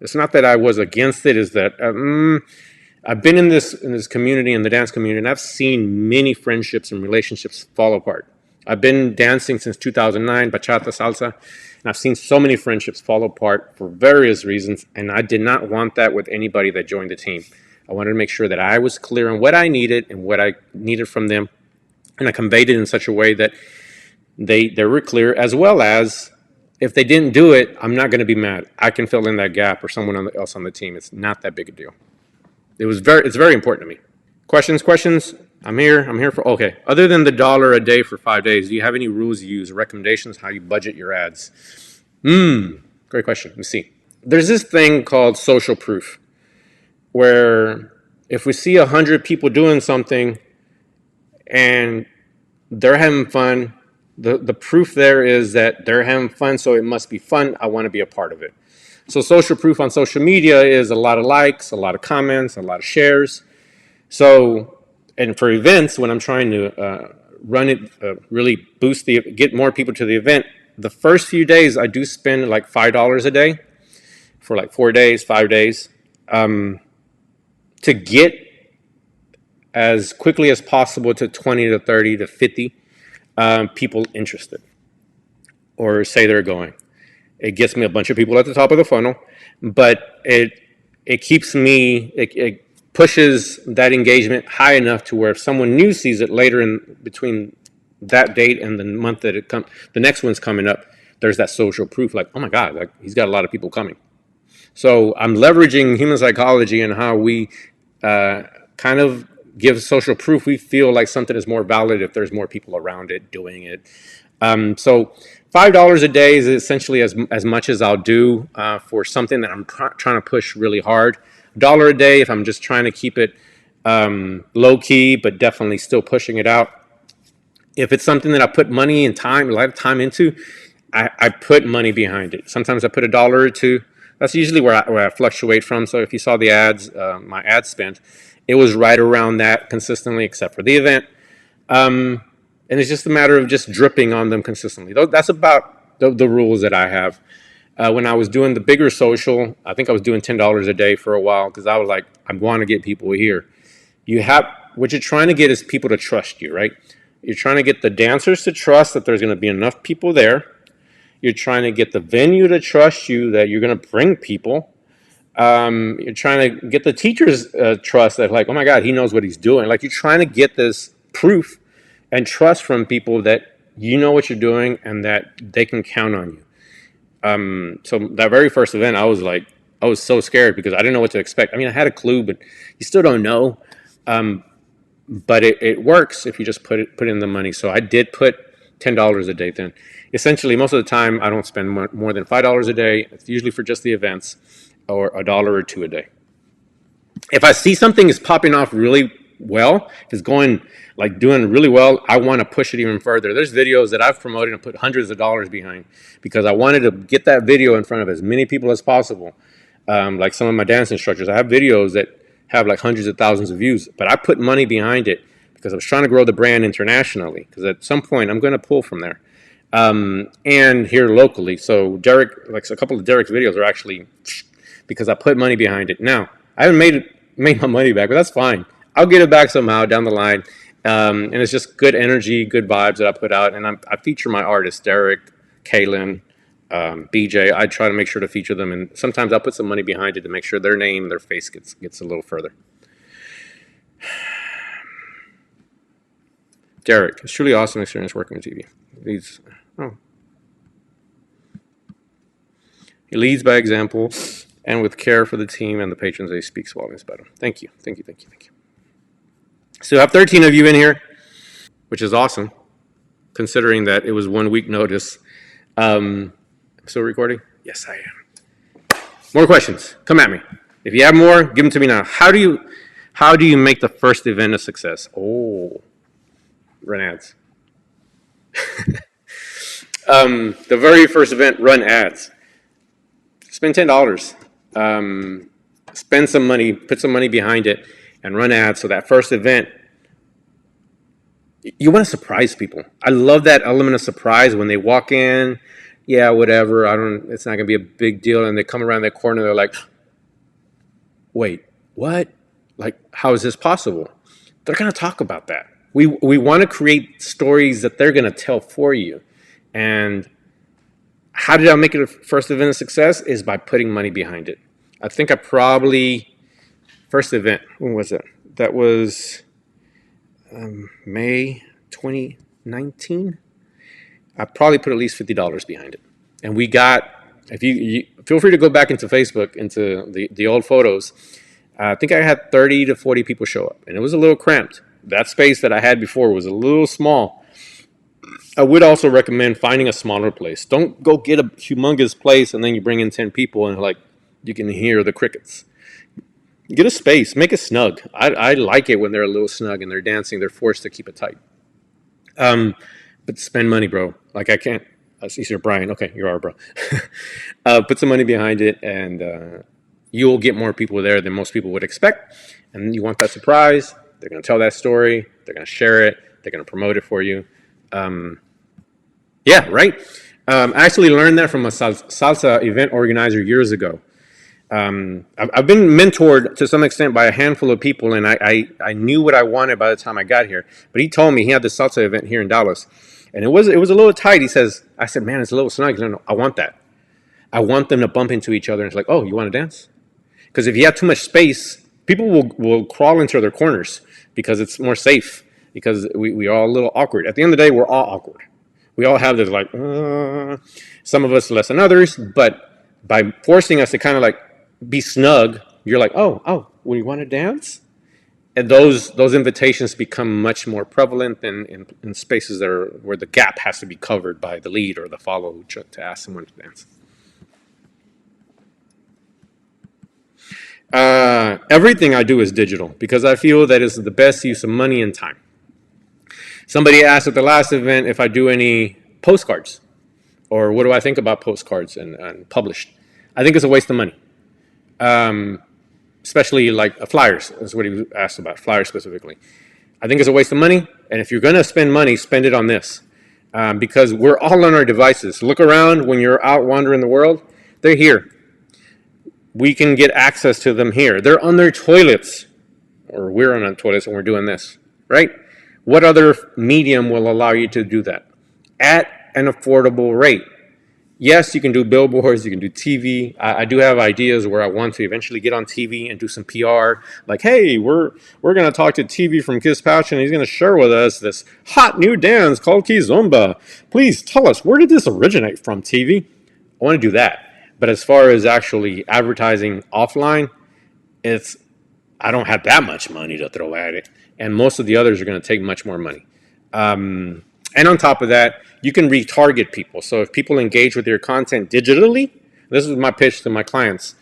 It's not that I was against it, is that I've been in this community, in the dance community, and I've seen many friendships and relationships fall apart. I've been dancing since 2009, bachata, salsa, and I've seen so many friendships fall apart for various reasons, and I did not want that with anybody that joined the team. I wanted to make sure that I was clear on what I needed and what I needed from them, and I conveyed it in such a way that they were clear, as well as if they didn't do it, I'm not going to be mad. I can fill in that gap, or someone else on the team. It's not that big a deal. It's very important to me. Questions? I'm here for, okay. Other than the $1 a day for 5 days, do you have any rules you use, recommendations, how you budget your ads? Great question. Let's see. there's this thing called social proof, where if we see 100 people doing something and they're having fun, the proof there is that they're having fun, so it must be fun. I want to be a part of it. So social proof on social media is a lot of likes, a lot of comments, a lot of shares. So, and for events, when I'm trying to run it, really get more people to the event, the first few days I do spend like $5 a day for like 4 days, 5 days, to get as quickly as possible to 20 to 30 to 50 people interested or say they're going. It gets me a bunch of people at the top of the funnel, but it keeps me, it pushes that engagement high enough to where if someone new sees it later in between that date and the month that the next one's coming up, there's that social proof like, oh my God, like he's got a lot of people coming. So I'm leveraging human psychology and how we kind of give social proof. We feel like something is more valid if there's more people around it doing it. So $5 a day is essentially as much as I'll do for something that I'm trying to push really hard. $1 a day if I'm just trying to keep it low key, but definitely still pushing it out. If it's something that I put money and time, a lot of time into, I put money behind it. Sometimes I put $1 or $2. That's usually where I fluctuate from. So if you saw the ads, my ad spend, it was right around that consistently, except for the event. And it's just a matter of just dripping on them consistently. That's about the rules that I have. When I was doing the bigger social, I think I was doing $10 a day for a while because I was like, I want to get people here. What you're trying to get is people to trust you, right? You're trying to get the dancers to trust that there's going to be enough people there. You're trying to get the venue to trust you that you're going to bring people. You're trying to get the teachers trust that like, oh my God, he knows what he's doing. Like you're trying to get this proof and trust from people that you know what you're doing and that they can count on you. So that very first event, I was so scared because I didn't know what to expect. I mean, I had a clue, but you still don't know. But it works if you just put in the money. So I did put $10 a day then. Essentially, most of the time, I don't spend more than $5 a day. It's usually for just the events, or $1 or $2 a day. If I see something is popping off really well, if it's going like doing really well, I want to push it even further. There's videos that I've promoted and put hundreds of dollars behind because I wanted to get that video in front of as many people as possible. Like some of my dance instructors, I have videos that have like hundreds of thousands of views, but I put money behind it because I was trying to grow the brand internationally because at some point I'm going to pull from there. And here locally. So Derek, like a couple of Derek's videos are actually because I put money behind it. Now, I haven't made my money back, but that's fine. I'll get it back somehow down the line. And it's just good energy, good vibes that I put out. And I feature my artists, Derek, Kaylin, BJ. I try to make sure to feature them. And sometimes I'll put some money behind it to make sure their name, their face gets a little further. Derek, it's truly awesome experience working with TV. He leads by example and with care for the team and the patrons that he speaks volumes about him. Thank you. Thank you. Thank you. Thank you. So I have 13 of you in here, which is awesome, considering that it was 1 week notice. Still recording? Yes, I am. More questions. Come at me. If you have more, give them to me now. How do you make the first event a success? Oh, run ads. The very first event, run ads. Spend $10. Spend some money, put some money behind it, and run ads. So that first event, you want to surprise people. I love that element of surprise when they walk in. Yeah, whatever. It's not gonna be a big deal, and they come around that corner. They're like, "Wait, what? Like, how is this possible?" They're gonna talk about that. We want to create stories that they're gonna tell for you, and how did I make it a first event a success? Is by putting money behind it. I think first event, when was it? That was May 2019. I probably put at least $50 behind it. And we got, if you feel free to go back into Facebook, into the old photos. I think I had 30 to 40 people show up, and it was a little cramped. That space that I had before was a little small. I would also recommend finding a smaller place. Don't go get a humongous place and then you bring in 10 people and like, You can hear the crickets. Get a space, make it snug. I like it when they're a little snug and they're dancing. They're forced to keep it tight. But spend money, bro. Like I can't. You said Brian. Okay, you are, bro. Put some money behind it, and you'll get more people there than most people would expect. And you want that surprise. They're going to tell that story. They're going to share it. They're going to promote it for you. Yeah, right. I actually learned that from a salsa event organizer years ago. I've been mentored to some extent by a handful of people, and I knew what I wanted by the time I got here. But he told me he had this salsa event here in Dallas, and it was a little tight. I said, man, it's a little snug. No, I want that. I want them to bump into each other. And it's like, oh, you want to dance? Because if you have too much space, people will crawl into their corners because it's more safe. Because we are all a little awkward. At the end of the day, we're all awkward. We all have this like, some of us less than others, but by forcing us to kind of like be snug, you're like, well, you want to dance? And those invitations become much more prevalent than in spaces that are where the gap has to be covered by the lead or the follow to ask someone to dance. Everything I do is digital because I feel that it's the best use of money and time. Somebody asked at the last event if I do any postcards or what do I think about postcards and published. I think it's a waste of money. Especially like flyers, is what he asked about, flyers specifically. I think it's a waste of money, and if you're going to spend money, spend it on this. Because we're all on our devices. Look around when you're out wandering the world, they're here. We can get access to them here. They're on their toilets, or we're on our toilets and we're doing this, right? What other medium will allow you to do that? At an affordable rate. Yes, you can do billboards, you can do TV. I do have ideas where I want to eventually get on TV and do some PR. Like, hey, we're going to talk to TV from Kiz Pouch, and he's going to share with us this hot new dance called Kizomba. Please tell us, where did this originate from, TV? I want to do that. But as far as actually advertising offline, I don't have that much money to throw at it. And most of the others are going to take much more money. And on top of that, you can retarget people. So if people engage with your content digitally, this is my pitch to my clients.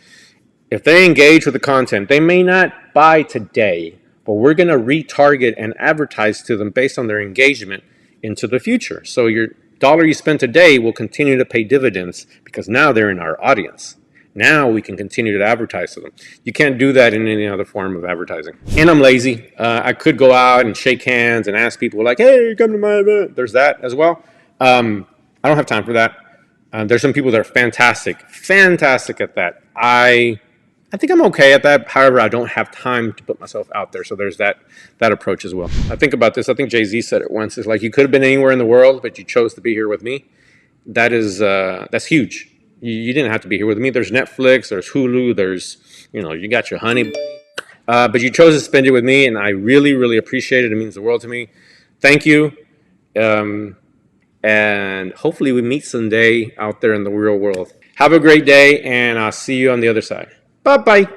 If they engage with the content, they may not buy today, but we're going to retarget and advertise to them based on their engagement into the future. So your dollar you spend today will continue to pay dividends because now they're in our audience. Now we can continue to advertise to them. You can't do that in any other form of advertising. And I'm lazy. I could go out and shake hands and ask people like, hey, come to my event. There's that as well. I don't have time for that. There's some people that are fantastic at that. I think I'm okay at that. However, I don't have time to put myself out there. So there's that approach as well. I think about this. I think Jay-Z said it once. It's like you could have been anywhere in the world, but you chose to be here with me. That's huge. You didn't have to be here with me. There's Netflix, there's Hulu, you got your honey. But you chose to spend it with me, and I really, really appreciate it. It means the world to me. Thank you. And hopefully we meet someday out there in the real world. Have a great day, and I'll see you on the other side. Bye-bye.